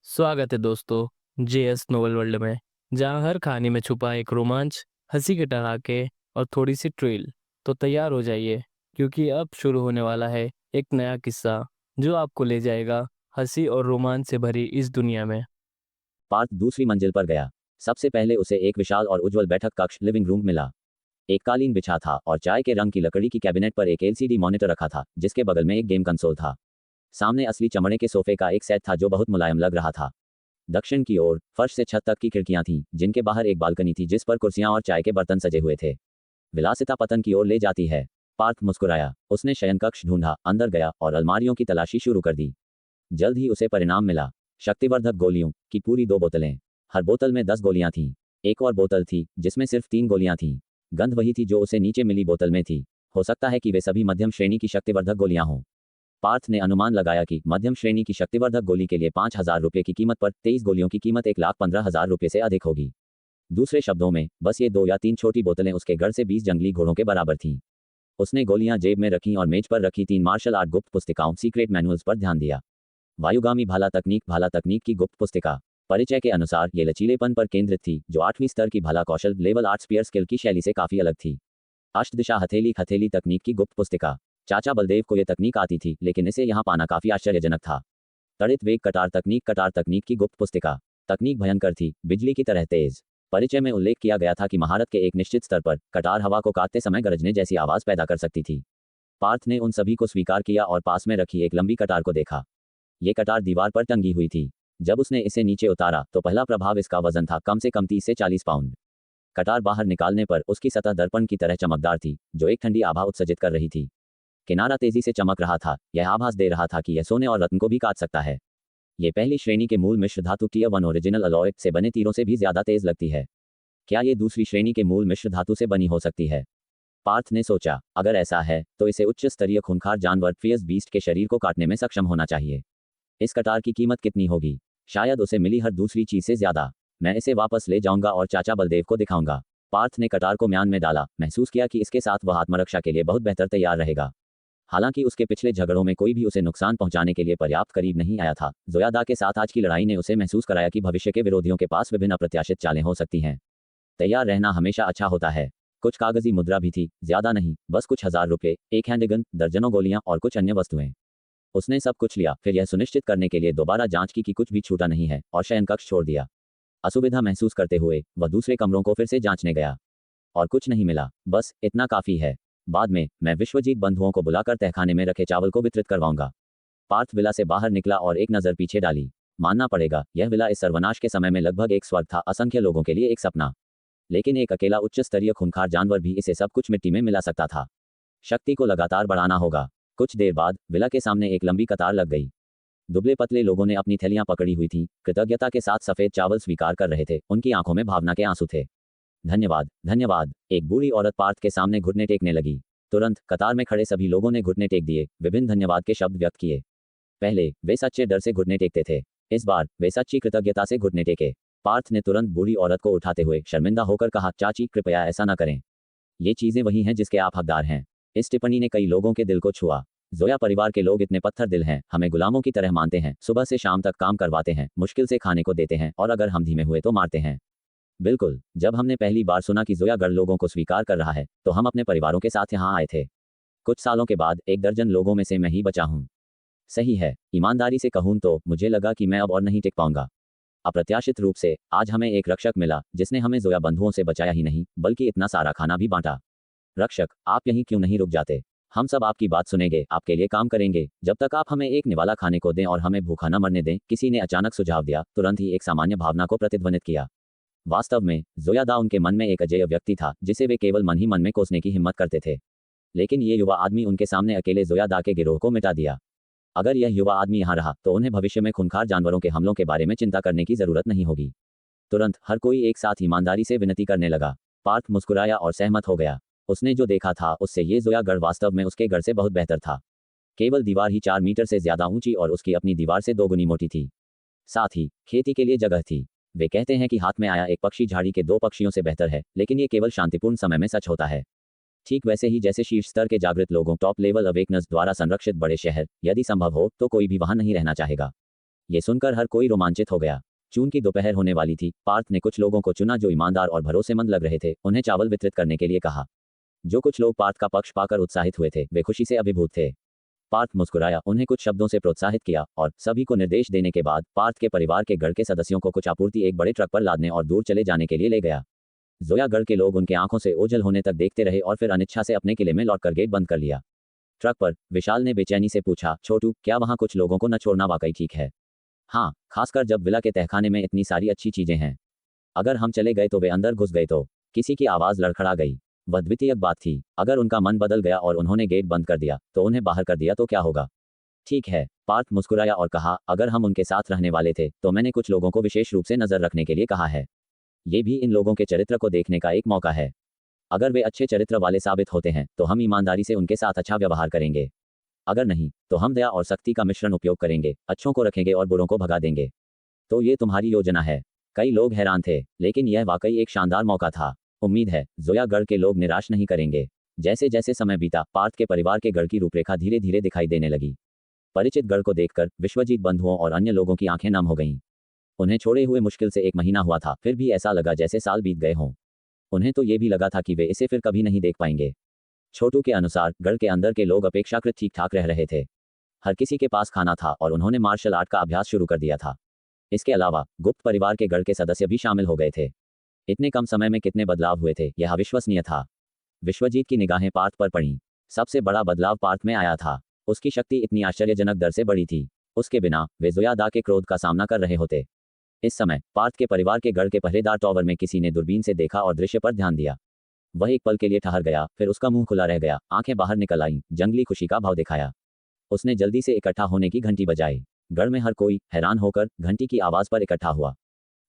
स्वागत है दोस्तों जेएस नोवेल वर्ल्ड में। जहां हर कहानी में छुपा एक रोमांच, हंसी के ठहाके और थोड़ी सी ट्रिल। तो तैयार हो जाइए, क्योंकि अब शुरू होने वाला है एक नया किस्सा जो आपको ले जाएगा हंसी और रोमांच से भरी इस दुनिया में। पार्थ दूसरी मंजिल पर गया। सबसे पहले उसे एक विशाल और उज्जवल बैठक कक्ष लिविंग रूम मिला। एक कालीन बिछा था और चाय के रंग की लकड़ी की कैबिनेट पर एक एलसीडी मॉनिटर रखा था, जिसके बगल में एक गेम कंसोल था। सामने असली चमड़े के सोफे का एक सेट था जो बहुत मुलायम लग रहा था। दक्षिण की ओर फर्श से छत तक की खिड़कियां थीं, जिनके बाहर एक बालकनी थी जिस पर कुर्सियां और चाय के बर्तन सजे हुए थे। विलासिता पतन की ओर ले जाती है। पार्थ मुस्कुराया। उसने शयन कक्ष ढूंढा, अंदर गया और अलमारियों की तलाशी शुरू कर दी। जल्द ही उसे परिणाम मिला। शक्तिवर्धक गोलियों की पूरी 2 बोतलें। हर बोतल में 10 गोलियां थीं। एक और बोतल थी जिसमें सिर्फ 3 गोलियां थीं। गंध वही थी जो उसे नीचे मिली बोतल में थी। हो सकता है कि वे सभी मध्यम श्रेणी की शक्तिवर्धक गोलियां हों। पार्थ ने अनुमान लगाया कि मध्यम श्रेणी की शक्तिवर्धक गोली के लिए 5,000 रुपये की कीमत पर 23 गोलियों की कीमत 1,15,000 रुपये से अधिक होगी। दूसरे शब्दों में, बस ये 2 या 3 छोटी बोतलें उसके गढ़ से 20 जंगली घोड़ों के बराबर थीं। उसने गोलियां जेब में रखीं और मेज पर रखी 3 मार्शल आर्ट गुप्त पुस्तिकाओं सीक्रेट मैनुअल्स पर ध्यान दिया। वायुगामी भाला तकनीक की गुप्त पुस्तिका। परिचय के अनुसार ये लचीलेपन पर केंद्रित थी, जो 8वीं स्तर की भाला कौशल लेवल 8 स्पीयर स्किल की शैली से काफी अलग थी। अष्टदिशा हथेली तकनीक की गुप्त पुस्तिका। चाचा बलदेव को यह तकनीक आती थी, लेकिन इसे यहाँ पाना काफी आश्चर्यजनक था। तड़ित वेग कटार तकनीक की गुप्त पुस्तिका। तकनीक भयंकर थी, बिजली की तरह तेज। परिचय में उल्लेख किया गया था कि महारत के एक निश्चित स्तर पर कटार हवा को काटते समय गरजने जैसी आवाज पैदा कर सकती थी। पार्थ ने उन सभी को स्वीकार किया और पास में रखी एक लंबी कटार को देखा। ये कटार दीवार पर टंगी हुई थी। जब उसने इसे नीचे उतारा तो पहला प्रभाव इसका वजन था कम से कम 30 से 40 पाउंड। कटार बाहर निकालने पर उसकी सतह दर्पण की तरह चमकदार थी, जो एक ठंडी आभा उत्सर्जित कर रही थी। किनारा तेजी से चमक रहा था। यह आभास दे रहा था कि यह सोने और रत्न को भी काट सकता है। यह पहली श्रेणी के मूल मिश्र धातु टियर 1 ओरिजिनल अलॉय से बने तीरों से भी ज्यादा तेज लगती है। क्या ये दूसरी श्रेणी के मूल मिश्र धातु से बनी हो सकती है? पार्थ ने सोचा, अगर ऐसा है तो इसे उच्च स्तरीय खूंखार जानवर फियस बीस्ट के शरीर को काटने में सक्षम होना चाहिए। इस कटार की कीमत कितनी होगी? शायद उसे मिली हर दूसरी चीज से ज्यादा। मैं इसे वापस ले जाऊंगा और चाचा बलदेव को दिखाऊंगा। पार्थ ने कटार को म्यान में डाला। महसूस किया कि इसके साथ वह आत्मरक्षा के लिए बहुत बेहतर तैयार रहेगा। हालांकि उसके पिछले झगड़ों में कोई भी उसे नुकसान पहुंचाने के लिए पर्याप्त करीब नहीं आया था, जोयादा के साथ आज की लड़ाई ने उसे महसूस कराया कि भविष्य के विरोधियों के पास विभिन्न अप्रत्याशित चालें हो सकती हैं। तैयार रहना हमेशा अच्छा होता है। कुछ कागजी मुद्रा भी थी, ज्यादा नहीं, बस कुछ 1,000 रुपये, एक हैंडगन, दर्जनों गोलियां और कुछ अन्य वस्तुएं। उसने सब कुछ लिया, फिर यह सुनिश्चित करने के लिए दोबारा जांच की कि कुछ भी छूटा नहीं है, और शयन कक्ष छोड़ दिया। असुविधा महसूस करते हुए वह दूसरे कमरों को फिर से जांचने गया, और कुछ नहीं मिला। बस इतना काफी है। बाद में मैं विश्वजीत बंधुओं को बुलाकर तहखाने में रखे चावल को वितरित करवाऊंगा। पार्थ विला से बाहर निकला और एक नजर पीछे डाली। मानना पड़ेगा, यह विला इस सर्वनाश के समय में लगभग एक स्वर्ग था, असंख्य लोगों के लिए एक सपना। लेकिन एक अकेला उच्च स्तरीय खूंखार जानवर भी इसे सब कुछ मिट्टी में मिला सकता था। शक्ति को लगातार बढ़ाना होगा। कुछ देर बाद विला के सामने एक लंबी कतार लग गई। दुबले पतले लोगों ने अपनी थैलियां पकड़ी हुई थीं, कृतज्ञता के साथ सफेद चावल स्वीकार कर रहे थे। उनकी आंखों में भावना के आंसू थे। धन्यवाद, धन्यवाद। एक बूढ़ी औरत पार्थ के सामने घुटने टेकने लगी। तुरंत कतार में खड़े सभी लोगों ने घुटने टेक दिए, विभिन्न धन्यवाद के शब्द व्यक्त किए। पहले वे सच्चे डर से घुटने टेकते थे, इस बार वे सच्ची कृतज्ञता से घुटने टेके। पार्थ ने तुरंत बूढ़ी औरत को उठाते हुए शर्मिंदा होकर कहा, चाची कृपया ऐसा न करें। ये चीजें वही हैं जिसके आप हकदार हैं। इस टिप्पणी ने कई लोगों के दिल को छुआ। जोया परिवार के लोग इतने पत्थर दिल हैं, हमें गुलामों की तरह मानते हैं, सुबह से शाम तक काम करवाते हैं, मुश्किल से खाने को देते हैं, और अगर हम धीमे हुए तो मारते हैं। बिल्कुल, जब हमने पहली बार सुना कि जोया गढ़ लोगों को स्वीकार कर रहा है, तो हम अपने परिवारों के साथ यहाँ आए थे। कुछ सालों के बाद 1 दर्जन लोगों में से मैं ही बचा हूँ। सही है, ईमानदारी से कहूँ तो मुझे लगा कि मैं अब और नहीं टिक पाऊंगा। अप्रत्याशित रूप से आज हमें एक रक्षक मिला, जिसने हमें जोया बंधुओं से बचाया ही नहीं, बल्कि इतना सारा खाना भी बांटा। रक्षक, आप यहीं क्यों नहीं रुक जाते? हम सब आपकी बात सुनेंगे, आपके लिए काम करेंगे, जब तक आप हमें एक निवाला खाने को दें और हमें भूखा न मरने दें। किसी ने अचानक सुझाव दिया, तुरंत ही एक सामान्य भावना को प्रतिध्वनित किया। वास्तव में जोयादा उनके मन में एक अजेय व्यक्ति था, जिसे वे केवल मन ही मन में कोसने की हिम्मत करते थे। लेकिन ये युवा आदमी उनके सामने अकेले जोयादा के गिरोह को मिटा दिया। अगर यह युवा आदमी यहाँ रहा तो उन्हें भविष्य में खूंखार जानवरों के हमलों के बारे में चिंता करने की जरूरत नहीं होगी। तुरंत हर कोई एक साथ ईमानदारी से विनती करने लगा। पार्थ मुस्कुराया और सहमत हो गया। उसने जो देखा था उससे ये जोया गढ़ वास्तव में उसके गढ़ से बहुत बेहतर था। केवल दीवार ही 4 मीटर से ज्यादा ऊंची और उसकी अपनी दीवार से 2 गुनी मोटी थी। साथ ही खेती के लिए जगह थी। वे कहते हैं कि हाथ में आया एक पक्षी झाड़ी के 2 पक्षियों से बेहतर है, लेकिन ये केवल शांतिपूर्ण समय में सच होता है। ठीक वैसे ही जैसे शीर्ष स्तर के जागृत लोगों टॉप लेवल अवेकनर्स द्वारा संरक्षित बड़े शहर, यदि संभव हो तो कोई भी वहां नहीं रहना चाहेगा। ये सुनकर हर कोई रोमांचित हो गया। जून की दोपहर होने वाली थी। पार्थ ने कुछ लोगों को चुना जो ईमानदार और भरोसेमंद लग रहे थे। उन्हें चावल वितरित करने के लिए कहा। जो कुछ लोग पार्थ का पक्ष पाकर उत्साहित हुए थे वे खुशी से अभिभूत थे। पार्थ मुस्कुराया, उन्हें कुछ शब्दों से प्रोत्साहित किया और सभी को निर्देश देने के बाद पार्थ के परिवार के गढ़ के सदस्यों को कुछ आपूर्ति एक बड़े ट्रक पर लादने और दूर चले जाने के लिए ले गया। जोया गढ़ के लोग उनके आंखों से ओझल होने तक देखते रहे और फिर अनिच्छा से अपने किले में लौटकर गेट बंद कर लिया। ट्रक पर विशाल ने बेचैनी से पूछा, छोटू, क्या वहां कुछ लोगों को न छोड़ना वाकई ठीक है? हाँ, खासकर जब विला के तहखाने में इतनी सारी अच्छी चीजें हैं। अगर हम चले गए तो वे अंदर घुस गए तो? किसी की आवाज लड़खड़ा गई। वह द्वितीयक बात थी। अगर उनका मन बदल गया और उन्होंने गेट बंद कर दिया तो उन्हें बाहर कर दिया तो क्या होगा? ठीक है, पार्थ मुस्कुराया और कहा, अगर हम उनके साथ रहने वाले थे तो मैंने कुछ लोगों को विशेष रूप से नजर रखने के लिए कहा है। ये भी इन लोगों के चरित्र को देखने का एक मौका है। अगर वे अच्छे चरित्र वाले साबित होते हैं तो हम ईमानदारी से उनके साथ अच्छा व्यवहार करेंगे। अगर नहीं तो हम दया और सख्ती का मिश्रण उपयोग करेंगे, अच्छों को रखेंगे और बुरों को भगा देंगे। तो ये तुम्हारी योजना है? कई लोग हैरान थे, लेकिन यह वाकई एक शानदार मौका था। उम्मीद है जोया गढ़ के लोग निराश नहीं करेंगे। जैसे जैसे समय बीता, पार्थ के परिवार के गढ़ की रूपरेखा धीरे धीरे दिखाई देने लगी। परिचित गढ़ को देखकर विश्वजीत बंधुओं और अन्य लोगों की आंखें नम हो गईं। उन्हें छोड़े हुए मुश्किल से 1 महीना हुआ था, फिर भी ऐसा लगा जैसे साल बीत गए हों। उन्हें तो ये भी लगा था कि वे इसे फिर कभी नहीं देख पाएंगे। छोटू के अनुसार गढ़ के अंदर के लोग अपेक्षाकृत ठीक ठाक रह रहे थे। हर किसी के पास खाना था और उन्होंने मार्शल आर्ट का अभ्यास शुरू कर दिया था। इसके अलावा गुप्त परिवार के गढ़ के सदस्य भी शामिल हो गए थे। इतने कम समय में कितने बदलाव हुए थे, यह अविश्वसनीय था। विश्वजीत की निगाहें पार्थ पर पड़ीं। सबसे बड़ा बदलाव पार्थ में आया था। उसकी शक्ति इतनी आश्चर्यजनक दर से बढ़ी थी। उसके बिना वे जोयादा के क्रोध का सामना कर रहे होते। इस समय पार्थ के परिवार के गढ़ के पहरेदार टॉवर में किसी ने दूरबीन से देखा और दृश्य पर ध्यान दिया। वह एक पल के लिए ठहर गया, फिर उसका मुंह खुला रह गया, आंखें बाहर निकल आईं, जंगली खुशी का भाव दिखाया। उसने जल्दी से इकट्ठा होने की घंटी बजाई। गढ़ में हर कोई हैरान होकर घंटी की आवाज पर इकट्ठा हुआ।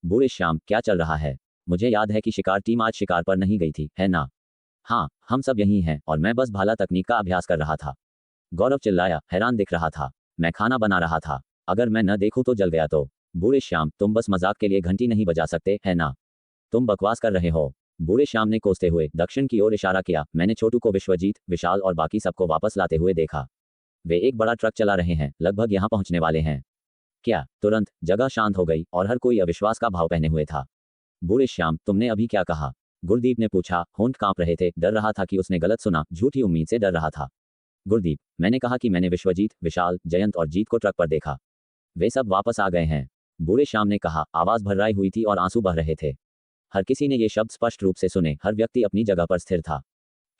बूढ़े श्याम, क्या चल रहा है? मुझे याद है कि शिकार टीम आज शिकार पर नहीं गई थी, है ना? हाँ, हम सब यहीं हैं और मैं बस भाला तकनीक का अभ्यास कर रहा था। गौरव चिल्लाया, हैरान दिख रहा था। मैं खाना बना रहा था। अगर मैं न देखूं तो जल गया तो? बूढ़े श्याम, तुम बस मजाक के लिए घंटी नहीं बजा सकते, है ना? तुम बकवास कर रहे हो। बूढ़े श्याम ने कोसते हुए दक्षिण की ओर इशारा किया। मैंने छोटू को, विश्वजीत, विशाल और बाकी सबको वापस लाते हुए देखा। वे एक बड़ा ट्रक चला रहे हैं, लगभग यहां पहुंचने वाले हैं। क्या? तुरंत जगह शांत हो गई और हर कोई अविश्वास का भाव पहने हुए था। बूढ़े श्याम, तुमने अभी क्या कहा? गुरदीप ने पूछा। होंठ कांप रहे थे, डर रहा था कि उसने गलत सुना, झूठी उम्मीद से डर रहा था। गुरदीप, मैंने कहा कि मैंने विश्वजीत, विशाल, जयंत और जीत को ट्रक पर देखा। वे सब वापस आ गए हैं। बूढ़े श्याम ने कहा। आवाज भर्राई हुई थी और आंसू बह रहे थे। हर किसी ने ये शब्द स्पष्ट रूप से सुने। हर व्यक्ति अपनी जगह पर स्थिर था।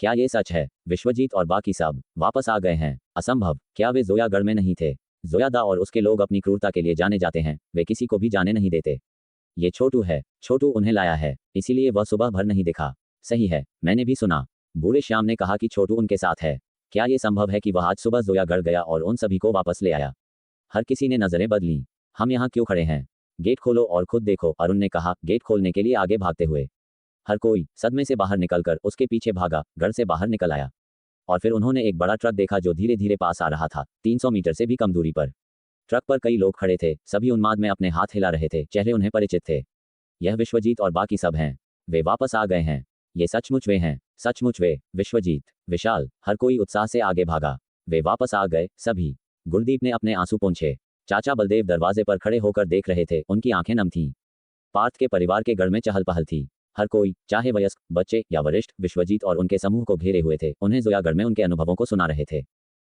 क्या ये सच है? विश्वजीत और बाकी सब वापस आ गए हैं? असंभव। क्या वे जोयागढ़ में नहीं थे? जोयादा और उसके लोग अपनी क्रूरता के लिए जाने जाते हैं, वे किसी को भी जाने नहीं देते। ये छोटू है। छोटू उन्हें लाया है, इसीलिए वह सुबह भर नहीं दिखा। सही है, मैंने भी सुना। बूढ़े श्याम ने कहा कि छोटू उनके साथ है। क्या ये संभव है कि वह आज सुबह जोयागढ़ गया और उन सभी को वापस ले आया? हर किसी ने नजरें बदली। हम यहाँ क्यों खड़े हैं? गेट खोलो और खुद देखो, अरुण ने कहा, गेट खोलने के लिए आगे भागते हुए। हर कोई सदमे से बाहर निकलकर उसके पीछे भागा, गढ़ से बाहर निकल आया। और फिर उन्होंने एक बड़ा ट्रक देखा जो धीरे धीरे पास आ रहा था, 300 मीटर से भी कम दूरी पर। ट्रक पर कई लोग खड़े थे, सभी उन्माद में अपने हाथ हिला रहे थे, चेहरे उन्हें परिचित थे। यह विश्वजीत और बाकी सब हैं। वे वापस आ गए हैं। ये सचमुच वे हैं, सचमुच वे। विश्वजीत, विशाल, हर कोई उत्साह से आगे भागा। वे वापस आ गए, सभी। गुरदीप ने अपने आंसू पोंछे। चाचा बलदेव दरवाजे पर खड़े होकर देख रहे थे, उनकी आंखें नम थीं। पार्थ के परिवार के गढ़ में चहल पहल थी। हर कोई, चाहे वयस्क, बच्चे या वरिष्ठ, विश्वजीत और उनके समूह को घेरे हुए थे, उन्हें जोयागढ़ में उनके अनुभवों को सुना रहे थे।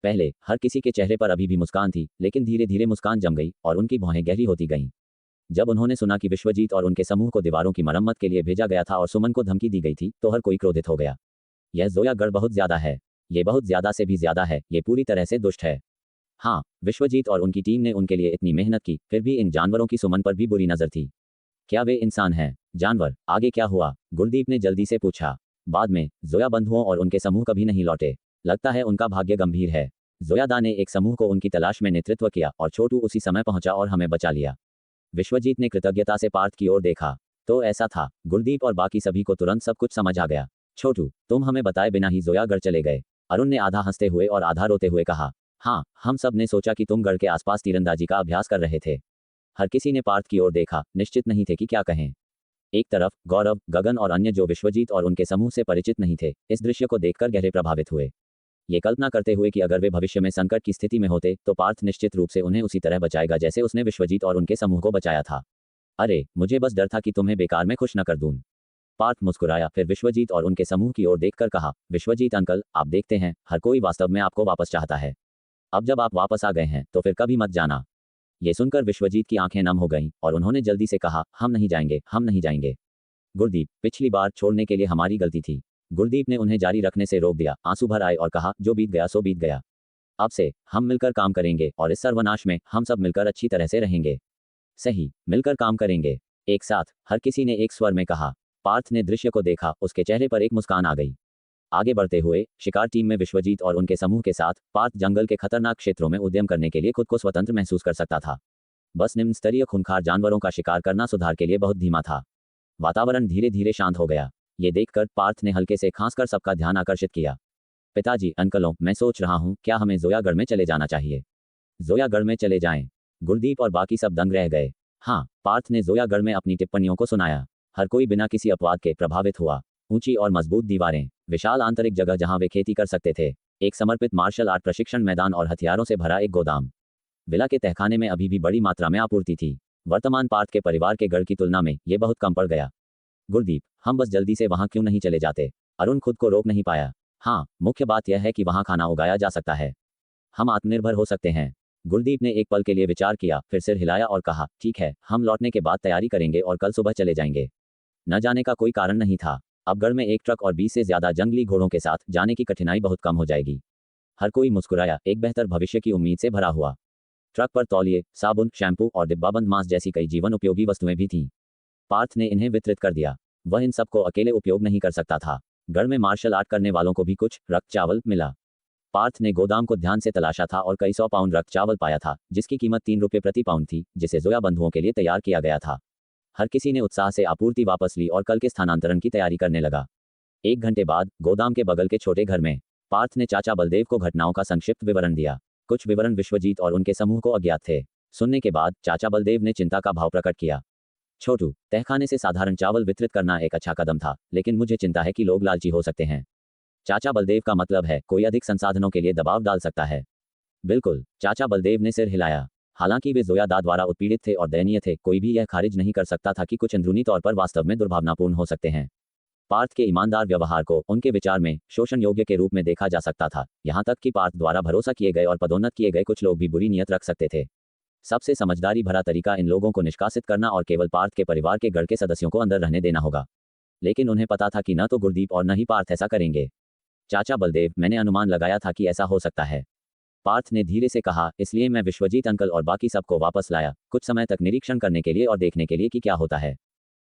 पहले हर किसी के चेहरे पर अभी भी मुस्कान थी, लेकिन धीरे धीरे मुस्कान जम गई और उनकी भौहें गहरी होती गईं। जब उन्होंने सुना कि विश्वजीत और उनके समूह को दीवारों की मरम्मत के लिए भेजा गया था और सुमन को धमकी दी गई थी, तो हर कोई क्रोधित हो गया। यह जोयागढ़ बहुत ज्यादा है। ये बहुत ज्यादा से भी ज्यादा है। ये पूरी तरह से दुष्ट है। हाँ, विश्वजीत और उनकी टीम ने उनके लिए इतनी मेहनत की, फिर भी इन जानवरों की सुमन पर भी बुरी नजर थी। क्या वे इंसान हैं? जानवर? आगे क्या हुआ? गुरदीप ने जल्दी से पूछा। बाद में जोया बंधुओं और उनके समूह कभी नहीं लौटे। लगता है उनका भाग्य गंभीर है। जोयादा ने एक समूह को उनकी तलाश में नेतृत्व किया और छोटू उसी समय पहुंचा और हमें बचा लिया। विश्वजीत ने कृतज्ञता से पार्थ की ओर देखा। तो ऐसा था। गुरदीप और बाकी सभी को तुरंत सब कुछ समझ आ गया। छोटू, तुम हमें बताए बिना ही जोयागढ़ चले गए? अरुण ने आधा हंसते हुए और आधा रोते हुए कहा। हाँ, हम सब ने सोचा कि तुम गढ़ के आसपास तीरंदाजी का अभ्यास कर रहे थे। हर किसी ने पार्थ की ओर देखा, निश्चित नहीं थे कि क्या कहें। एक तरफ गौरव, गगन और अन्य जो विश्वजीत और उनके समूह से परिचित नहीं थे, इस दृश्य को देखकर गहरे प्रभावित हुए। ये कल्पना करते हुए कि अगर वे भविष्य में संकट की स्थिति में होते तो पार्थ निश्चित रूप से उन्हें उसी तरह बचाएगा जैसे उसने विश्वजीत और उनके समूह को बचाया था। अरे, मुझे बस डर था कि तुम्हें बेकार में खुश न कर दूं। पार्थ मुस्कुराया, फिर विश्वजीत और उनके समूह की ओर देखकर कहा, विश्वजीत अंकल, आप देखते हैं, हर कोई वास्तव में आपको वापस चाहता है। अब जब आप वापस आ गए हैं तो फिर कभी मत जाना। ये सुनकर विश्वजीत की आंखें नम हो गईं और उन्होंने जल्दी से कहा, हम नहीं जाएंगे, हम नहीं जाएंगे। गुरदीप, पिछली बार छोड़ने के लिए हमारी गलती थी। गुरदीप ने उन्हें जारी रखने से रोक दिया, आंसू भर आए और कहा, जो बीत गया सो बीत गया। अब से हम मिलकर काम करेंगे और इस सर्वनाश में हम सब मिलकर अच्छी तरह से रहेंगे। सही, मिलकर काम करेंगे। एक साथ हर किसी ने एक स्वर में कहा। पार्थ ने दृश्य को देखा, उसके चेहरे पर एक मुस्कान आ गई। आगे बढ़ते हुए शिकार टीम में विश्वजीत और उनके समूह के साथ पार्थ जंगल के खतरनाक क्षेत्रों में उद्यम करने के लिए खुद को स्वतंत्र महसूस कर सकता था। बस निम्न स्तरीय खूंखार जानवरों का शिकार करना सुधार के लिए बहुत धीमा था। वातावरण धीरे धीरे शांत हो गया। ये देखकर पार्थ ने हल्के से खांसकर सबका ध्यान आकर्षित किया। पिताजी, अंकलों, मैं सोच रहा हूँ क्या हमें जोयागढ़ में चले जाना चाहिए। जोयागढ़ में चले जाएं। गुरदीप और बाकी सब दंग रह गए। हाँ, पार्थ ने जोयागढ़ में अपनी टिप्पणियों को सुनाया। हर कोई बिना किसी अपवाद के प्रभावित हुआ। ऊंची और मजबूत दीवारें, विशाल आंतरिक जगह जहां वे खेती कर सकते थे, एक समर्पित मार्शल आर्ट प्रशिक्षण मैदान और हथियारों से भरा एक गोदाम। विला के तहखाने में अभी भी बड़ी मात्रा में आपूर्ति थी। वर्तमान पार्थ के परिवार के गढ़ की तुलना में ये बहुत कम पड़ गया। गुरदीप, हम बस जल्दी से वहां क्यों नहीं चले जाते? अरुण खुद को रोक नहीं पाया। हाँ, मुख्य बात यह है कि वहां खाना उगाया जा सकता है। हम आत्मनिर्भर हो सकते हैं। गुरदीप ने एक पल के लिए विचार किया, फिर सिर हिलाया और कहा, ठीक है, हम लौटने के बाद तैयारी करेंगे और कल सुबह चले जाएंगे। न जाने का कोई कारण नहीं था। अब गढ़ में एक ट्रक और 20 से ज्यादा जंगली घोड़ों के साथ जाने की कठिनाई बहुत कम हो जाएगी। हर कोई मुस्कुराया, एक बेहतर भविष्य की उम्मीद से भरा हुआ। ट्रक पर तौलिए, साबुन, शैम्पू और डिब्बाबंद मांस जैसी कई जीवन उपयोगी वस्तुएं भी थीं। पार्थ ने इन्हें वितरित कर दिया। वह इन सबको अकेले उपयोग नहीं कर सकता था। गढ़ में मार्शल आर्ट करने वालों को भी कुछ रक्त चावल मिला। पार्थ ने गोदाम को ध्यान से तलाशा था और कई 100 पाउंड रक्त चावल पाया था, जिसकी कीमत 3 रुपये प्रति पाउंड थी, जिसे जोया बंधुओं के लिए तैयार किया गया था। हर किसी ने उत्साह से आपूर्ति वापस ली और कल के स्थानांतरण की तैयारी करने लगा। 1 घंटे बाद गोदाम के बगल के छोटे घर में पार्थ ने चाचा बलदेव को घटनाओं का संक्षिप्त विवरण दिया। कुछ विवरण विश्वजीत और उनके समूह को अज्ञात थे। सुनने के बाद चाचा बलदेव ने चिंता का भाव प्रकट किया। छोटू, तहखाने से साधारण चावल वितरित करना एक अच्छा कदम था, लेकिन मुझे चिंता है कि लोग लालची हो सकते हैं। चाचा बलदेव का मतलब है कोई अधिक संसाधनों के लिए दबाव डाल सकता है। बिल्कुल, चाचा बलदेव ने सिर हिलाया। हालांकि वे जोयादा द्वारा उत्पीड़ित थे और दयनीय थे, कोई भी यह खारिज नहीं कर सकता था कि कुछ अंदरूनी तौर पर वास्तव में दुर्भावनापूर्ण हो सकते हैं। पार्थ के ईमानदार व्यवहार को उनके विचार में शोषण योग्य के रूप में देखा जा सकता था, यहाँ तक कि पार्थ द्वारा भरोसा किए गए और पदोन्नत किए गए कुछ लोग भी बुरी नीयत रख सकते थे। सबसे समझदारी भरा तरीका इन लोगों को निष्कासित करना और केवल पार्थ के परिवार के गढ़ के सदस्यों को अंदर रहने देना होगा। लेकिन उन्हें पता था कि न तो गुरदीप और न ही पार्थ ऐसा करेंगे। चाचा बलदेव, मैंने अनुमान लगाया था कि ऐसा हो सकता है। पार्थ ने धीरे से कहा, इसलिए मैं विश्वजीत अंकल और बाकी सबको वापस लाया, कुछ समय तक निरीक्षण करने के लिए और देखने के लिए कि क्या होता है।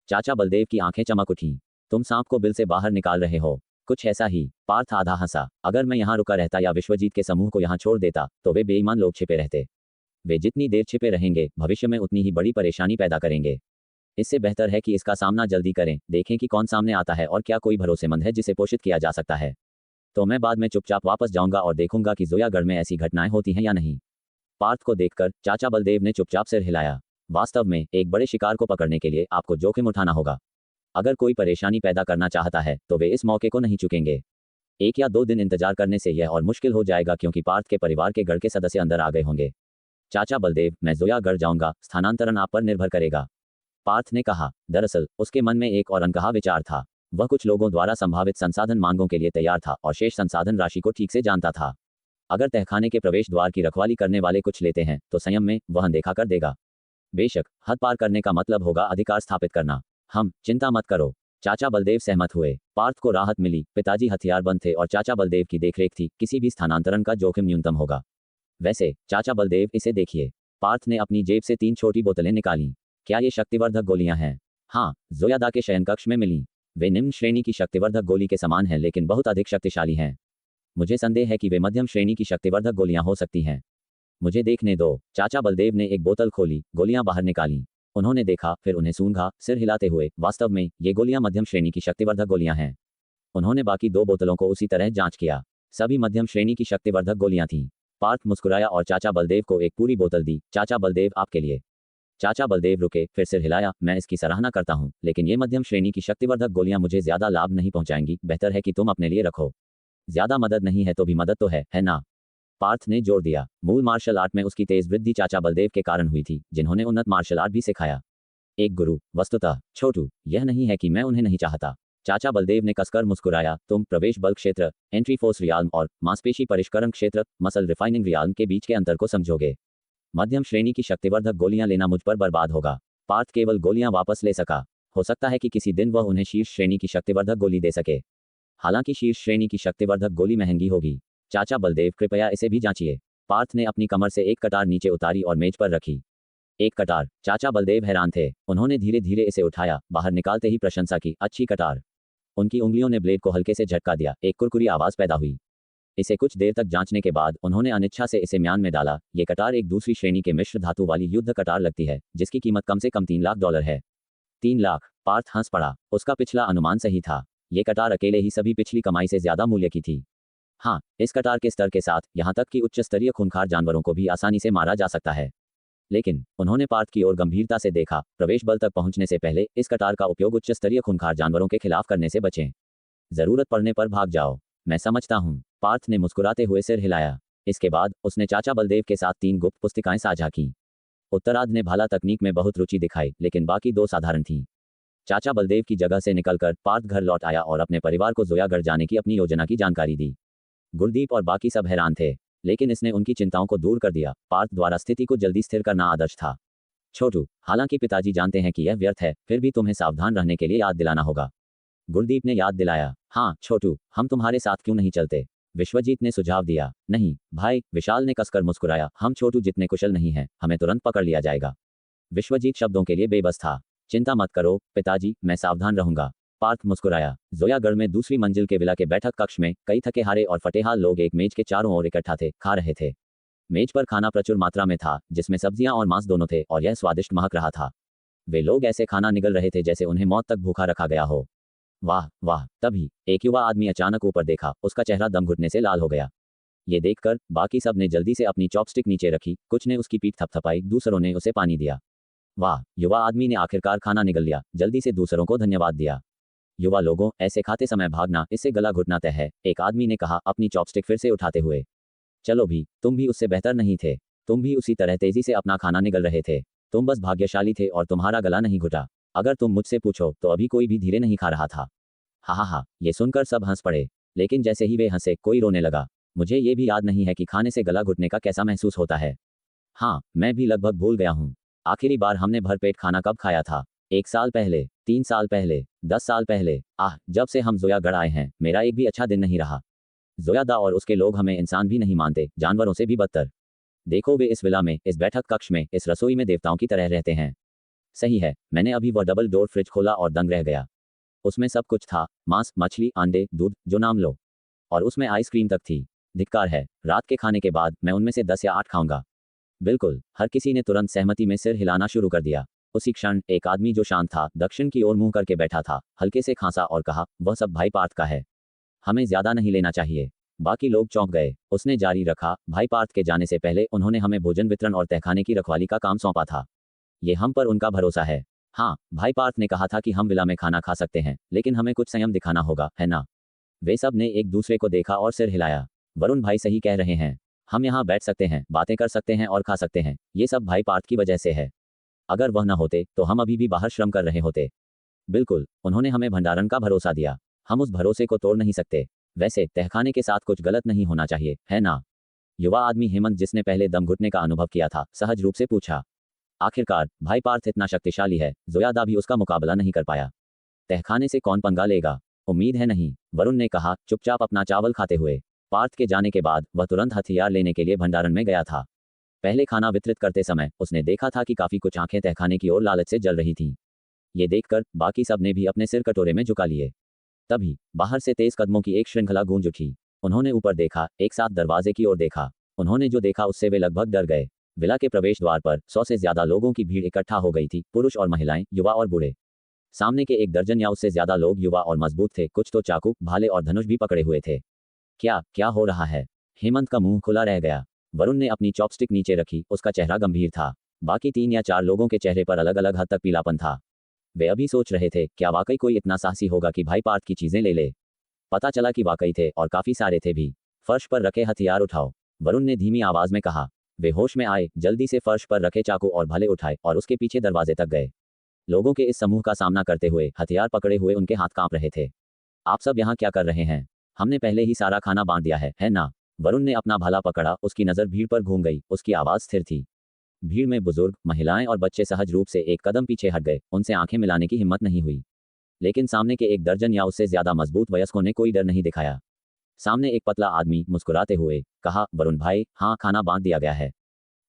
चाचा बलदेव की आंखें चमक उठीं। तुम सांप को बिल से बाहर निकाल रहे हो। कुछ ऐसा ही। पार्थ आधा हंसा। अगर मैं यहाँ रुका रहता या विश्वजीत के समूह को यहाँ छोड़ देता तो वे बेईमान लोग छिपे रहते। वे जितनी देर छिपे रहेंगे भविष्य में उतनी ही बड़ी परेशानी पैदा करेंगे। इससे बेहतर है कि इसका सामना जल्दी करें, देखें कि कौन सामने आता है और क्या कोई भरोसेमंद है जिसे पोषित किया जा सकता है। तो मैं बाद में चुपचाप वापस जाऊंगा और देखूंगा कि जोयागढ़ में ऐसी घटनाएं होती हैं या नहीं। पार्थ को देखकर चाचा बलदेव ने चुपचाप सिर हिलाया। वास्तव में एक बड़े शिकार को पकड़ने के लिए आपको जोखिम उठाना होगा। अगर कोई परेशानी पैदा करना चाहता है तो वे इस मौके को नहीं चुकेंगे। 1 या 2 दिन इंतजार करने से यह और मुश्किल हो जाएगा क्योंकि पार्थ के परिवार के गढ़ के सदस्य अंदर आ गए होंगे। चाचा बलदेव, मैं जोयागढ़ जाऊंगा, स्थानांतरण आप पर निर्भर करेगा। पार्थ ने कहा। दरअसल उसके मन में एक और अनकहा विचार था। वह कुछ लोगों द्वारा संभावित संसाधन मांगों के लिए तैयार था और शेष संसाधन राशि को ठीक से जानता था। अगर तहखाने के प्रवेश द्वार की रखवाली करने वाले कुछ लेते हैं तो संयम में वह अनदेखा कर देगा। बेशक, हद पार करने का मतलब होगा अधिकार स्थापित करना। हम चिंता मत करो। चाचा बलदेव सहमत हुए। पार्थ को राहत मिली। पिताजी हथियारबंद थे और चाचा बलदेव की देखरेख थी, किसी भी स्थानांतरण का जोखिम न्यूनतम होगा। वैसे चाचा बलदेव, इसे देखिए। पार्थ ने अपनी जेब से 3 छोटी बोतलें निकालीं। क्या ये शक्तिवर्धक गोलियां हैं? हाँ, जोयादा के शयनकक्ष में मिली। वे निम्न श्रेणी की शक्तिवर्धक गोली के समान हैं लेकिन बहुत अधिक शक्तिशाली हैं। मुझे संदेह है कि वे मध्यम श्रेणी की शक्तिवर्धक गोलियां हो सकती हैं। मुझे देखने दो। चाचा बलदेव ने एक बोतल खोली, गोलियां बाहर निकालीं। उन्होंने देखा, फिर उन्हें सूंघा, सिर हिलाते हुए। वास्तव में ये गोलियां मध्यम श्रेणी की शक्तिवर्धक गोलियां हैं। उन्होंने बाकी 2 बोतलों को उसी तरह जांच किया। सभी मध्यम श्रेणी की शक्तिवर्धक गोलियां थीं। पार्थ मुस्कुराया और चाचा बलदेव को एक पूरी बोतल दी। चाचा बलदेव, आपके लिए। चाचा बलदेव रुके, फिर सिर हिलाया। मैं इसकी सराहना करता हूँ, लेकिन ये मध्यम श्रेणी की शक्तिवर्धक गोलियां मुझे ज्यादा लाभ नहीं पहुंचाएंगी। बेहतर है कि तुम अपने लिए रखो। ज्यादा मदद नहीं है तो भी मदद तो है ना? पार्थ ने जोर दिया। मूल मार्शल आर्ट में उसकी तेज वृद्धि चाचा बलदेव के कारण हुई थी, जिन्होंने उन्नत मार्शल आर्ट भी सिखाया। एक गुरु, वस्तुतः छोटू, यह नहीं है कि मैं उन्हें नहीं चाहता। चाचा बलदेव ने कसकर मुस्कुराया। तुम प्रवेश बल क्षेत्र, एंट्री फोर्स रियाल्म और मांसपेशी परिष्करण क्षेत्र, मसल रिफाइनिंग रियाल्म के बीच के अंतर को समझोगे। मध्यम श्रेणी की शक्तिवर्धक गोलियां लेना मुझ पर बर्बाद होगा। पार्थ केवल गोलियां वापस ले सका। हो सकता है कि किसी दिन वह उन्हें शीर्ष श्रेणी की शक्तिवर्धक गोली दे सके। हालांकि शीर्ष श्रेणी की शक्तिवर्धक गोली महंगी होगी। चाचा बलदेव, कृपया इसे भी जांचिए। पार्थ ने अपनी कमर से एक कटार नीचे उतारी और मेज पर रखी। एक कटार। चाचा बलदेव हैरान थे। उन्होंने धीरे धीरे इसे उठाया, बाहर निकालते ही प्रशंसा की। अच्छी कटार। उनकी उंगलियों ने ब्लेड को हल्के से झटका दिया। एक कुरकुरी आवाज पैदा हुई। इसे कुछ देर तक जांचने के बाद उन्होंने अनिच्छा से इसे म्यान में डाला। ये कटार एक दूसरी श्रेणी के मिश्र धातु वाली युद्ध कटार लगती है, जिसकी कीमत कम से कम $3 लाख है। 3 लाख। पार्थ हंस पड़ा। उसका पिछला अनुमान सही था। ये कटार अकेले ही सभी पिछली कमाई से ज्यादा मूल्य की थी। हाँ, इस कटार के स्तर के साथ यहाँ तक कि उच्च स्तरीय खूंखार जानवरों को भी आसानी से मारा जा सकता है। लेकिन उन्होंने पार्थ की ओर गंभीरता से देखा। प्रवेश बल तक पहुंचने से पहले इस कटार का उपयोग उच्च स्तरीय खूंखार जानवरों के खिलाफ करने से बचें। जरूरत पड़ने पर भाग जाओ। मैं समझता हूँ। पार्थ ने मुस्कुराते हुए सिर हिलाया। इसके बाद उसने चाचा बलदेव के साथ 3 गुप्त पुस्तिकाएं साझा की। उत्तरार्ध ने भाला तकनीक में बहुत रुचि दिखाई, लेकिन बाकी 2 साधारण थीं। चाचा बलदेव की जगह से निकलकर पार्थ घर लौट आया और अपने परिवार को जोयागढ़ जाने की अपनी योजना की जानकारी दी। गुरदीप और बाकी सब हैरान थे, लेकिन इसने उनकी चिंताओं को दूर कर दिया। पार्थ द्वारा स्थिति को जल्दी स्थिर करना आदर्श था। छोटू, हालांकि पिताजी जानते हैं कि यह व्यर्थ है, फिर भी तुम्हें सावधान रहने के लिए याद दिलाना होगा। गुरदीप ने याद दिलाया। हाँ छोटू, हम तुम्हारे साथ क्यों नहीं चलते? विश्वजीत ने सुझाव दिया। नहीं भाई, विशाल ने कसकर मुस्कुराया। हम छोटू जितने कुशल नहीं हैं, हमें तुरंत पकड़ लिया जाएगा। विश्वजीत शब्दों के लिए बेबस था। चिंता मत करो पिताजी, मैं सावधान रहूंगा। पार्थ मुस्कुराया। जोयागढ़ में दूसरी मंजिल के विला के बैठक कक्ष में कई थके हारे और फटेहाल लोग एक मेज के चारों ओर इकट्ठा थे, खा रहे थे। मेज पर खाना प्रचुर मात्रा में था, जिसमें सब्जियां और मांस दोनों थे, और यह स्वादिष्ट महक रहा था। वे लोग ऐसे खाना निगल रहे थे जैसे उन्हें मौत तक भूखा रखा गया हो। वाह वाह। तभी एक युवा आदमी अचानक ऊपर देखा। उसका चेहरा दम घुटने से लाल हो गया। ये देखकर बाकी सब ने जल्दी से अपनी चॉपस्टिक नीचे रखी। कुछ ने उसकी पीठ थपथपाई, दूसरों ने उसे पानी दिया। वाह, युवा आदमी ने आखिरकार खाना निगल लिया। जल्दी से दूसरों को धन्यवाद दिया। युवा लोगों, ऐसे खाते समय भागना, इससे गला घुटना तय है, एक आदमी ने कहा, अपनी चॉपस्टिक फिर से उठाते हुए। चलो भी, तुम भी उससे बेहतर नहीं थे। तुम भी उसी तरह तेजी से अपना खाना निगल रहे थे। तुम बस भाग्यशाली थे और तुम्हारा गला नहीं घुटा। अगर तुम मुझसे पूछो तो अभी कोई भी धीरे नहीं खा रहा था। हा हा हा। ये सुनकर सब हंस पड़े, लेकिन जैसे ही वे हंसे कोई रोने लगा। मुझे ये भी याद नहीं है कि खाने से गला घुटने का कैसा महसूस होता है। हाँ, मैं भी लगभग भूल गया हूँ। आखिरी बार हमने भरपेट खाना कब खाया था? 1 साल पहले, 3 साल पहले, 10 साल पहले। जब से हम जोयागढ़ आए हैं, मेरा एक भी अच्छा दिन नहीं रहा। जोयादा और उसके लोग हमें इंसान भी नहीं मानते, जानवरों से भी बदतर। देखो, वे इस विला में, इस बैठक कक्ष में, इस रसोई में देवताओं की तरह रहते हैं। सही है, मैंने अभी वह डबल डोर फ्रिज खोला और दंग रह गया। उसमें सब कुछ था, मांस, मछली, अंडे, दूध, जो नाम लो। और उसमें आइसक्रीम तक थी। धिक्कार है, रात के खाने के बाद मैं उनमें से 10 या 8 खाऊंगा। बिल्कुल। हर किसी ने तुरंत सहमति में सिर हिलाना शुरू कर दिया। उसी क्षण एक आदमी जो शांत था, दक्षिण की ओर मुंह करके बैठा था, हल्के से खांसा और कहा, वह सब भाई पार्थ का है। हमें ज्यादा नहीं लेना चाहिए। बाकी लोग चौंक गए। उसने जारी रखा, भाई पार्थ के जाने से पहले उन्होंने हमें भोजन वितरण और तहखाने की रखवाली का काम सौंपा था। ये हम पर उनका भरोसा है। हाँ, भाई पार्थ ने कहा था कि हम विला में खाना खा सकते हैं, लेकिन हमें कुछ संयम दिखाना होगा, है ना? वे सब ने एक दूसरे को देखा और सिर हिलाया। वरुण भाई सही कह रहे हैं। हम यहाँ बैठ सकते हैं, बातें कर सकते हैं और खा सकते हैं। ये सब भाई पार्थ की वजह से है। अगर वह न होते तो हम अभी भी बाहर श्रम कर रहे होते। बिल्कुल, उन्होंने हमें भंडारण का भरोसा दिया। हम उस भरोसे को तोड़ नहीं सकते। वैसे तहखाने के साथ कुछ गलत नहीं होना चाहिए, है ना? युवा आदमी हेमंत, जिसने पहले दम घुटने का अनुभव किया था, सहज रूप से पूछा। आखिरकार भाई पार्थ इतना शक्तिशाली है, जोयादा भी उसका मुकाबला नहीं कर पाया। तहखाने से कौन पंगा लेगा? उम्मीद है नहीं, वरुण ने कहा, चुपचाप अपना चावल खाते हुए। पार्थ के जाने के बाद वह तुरंत हथियार लेने के लिए भंडारण में गया था। पहले खाना वितरित करते समय उसने देखा था कि काफी कुछ आंखें तहखाने की ओर लालच से जल रही थीं। ये देखकर बाकी सब ने भी अपने सिर कटोरे में झुका लिए। तभी बाहर से तेज कदमों की एक श्रृंखला गूंज उठी। उन्होंने ऊपर देखा, एक साथ दरवाजे की ओर देखा। उन्होंने जो देखा उससे वे लगभग डर गए। विला के प्रवेश द्वार पर 100 से ज्यादा लोगों की भीड़ इकट्ठा हो गई थी, पुरुष और महिलाएं, युवा और बूढ़े। सामने के 1 दर्जन या उससे ज्यादा लोग युवा और मजबूत थे, कुछ तो चाकू, भाले और धनुष भी पकड़े हुए थे। क्या क्या हो रहा है? हेमंत का मुंह खुला रह गया। वरुण ने अपनी चॉपस्टिक नीचे रखी, उसका चेहरा गंभीर था। बाकी 3 या 4 लोगों के चेहरे पर अलग अलग हद तक पीलापन था। वे अभी सोच रहे थे, क्या वाकई कोई इतना साहसी होगा कि भाई पार्थ की चीजें ले ले? पता चला कि वाकई थे और काफी सारे थे भी। फर्श पर रखे हथियार उठाओ, वरुण ने धीमी आवाज में कहा। वे होश में आए, जल्दी से फर्श पर रखे चाकू और भले उठाए और उसके पीछे दरवाजे तक गए। लोगों के इस समूह का सामना करते हुए हथियार पकड़े हुए उनके हाथ कांप रहे थे। आप सब यहाँ क्या कर रहे हैं? हमने पहले ही सारा खाना बांट दिया है ना? वरुण ने अपना भाला पकड़ा, उसकी नजर भीड़ पर घूम गई, उसकी आवाज स्थिर थी। भीड़ में बुजुर्ग, महिलाएं और बच्चे सहज रूप से एक कदम पीछे हट गए, उनसे आंखें मिलाने की हिम्मत नहीं हुई। लेकिन सामने के एक दर्जन या उससे ज्यादा मजबूत वयस्कों ने कोई डर नहीं दिखाया। सामने एक पतला आदमी मुस्कुराते हुए कहा, वरुण भाई, हाँ खाना बांट दिया गया है,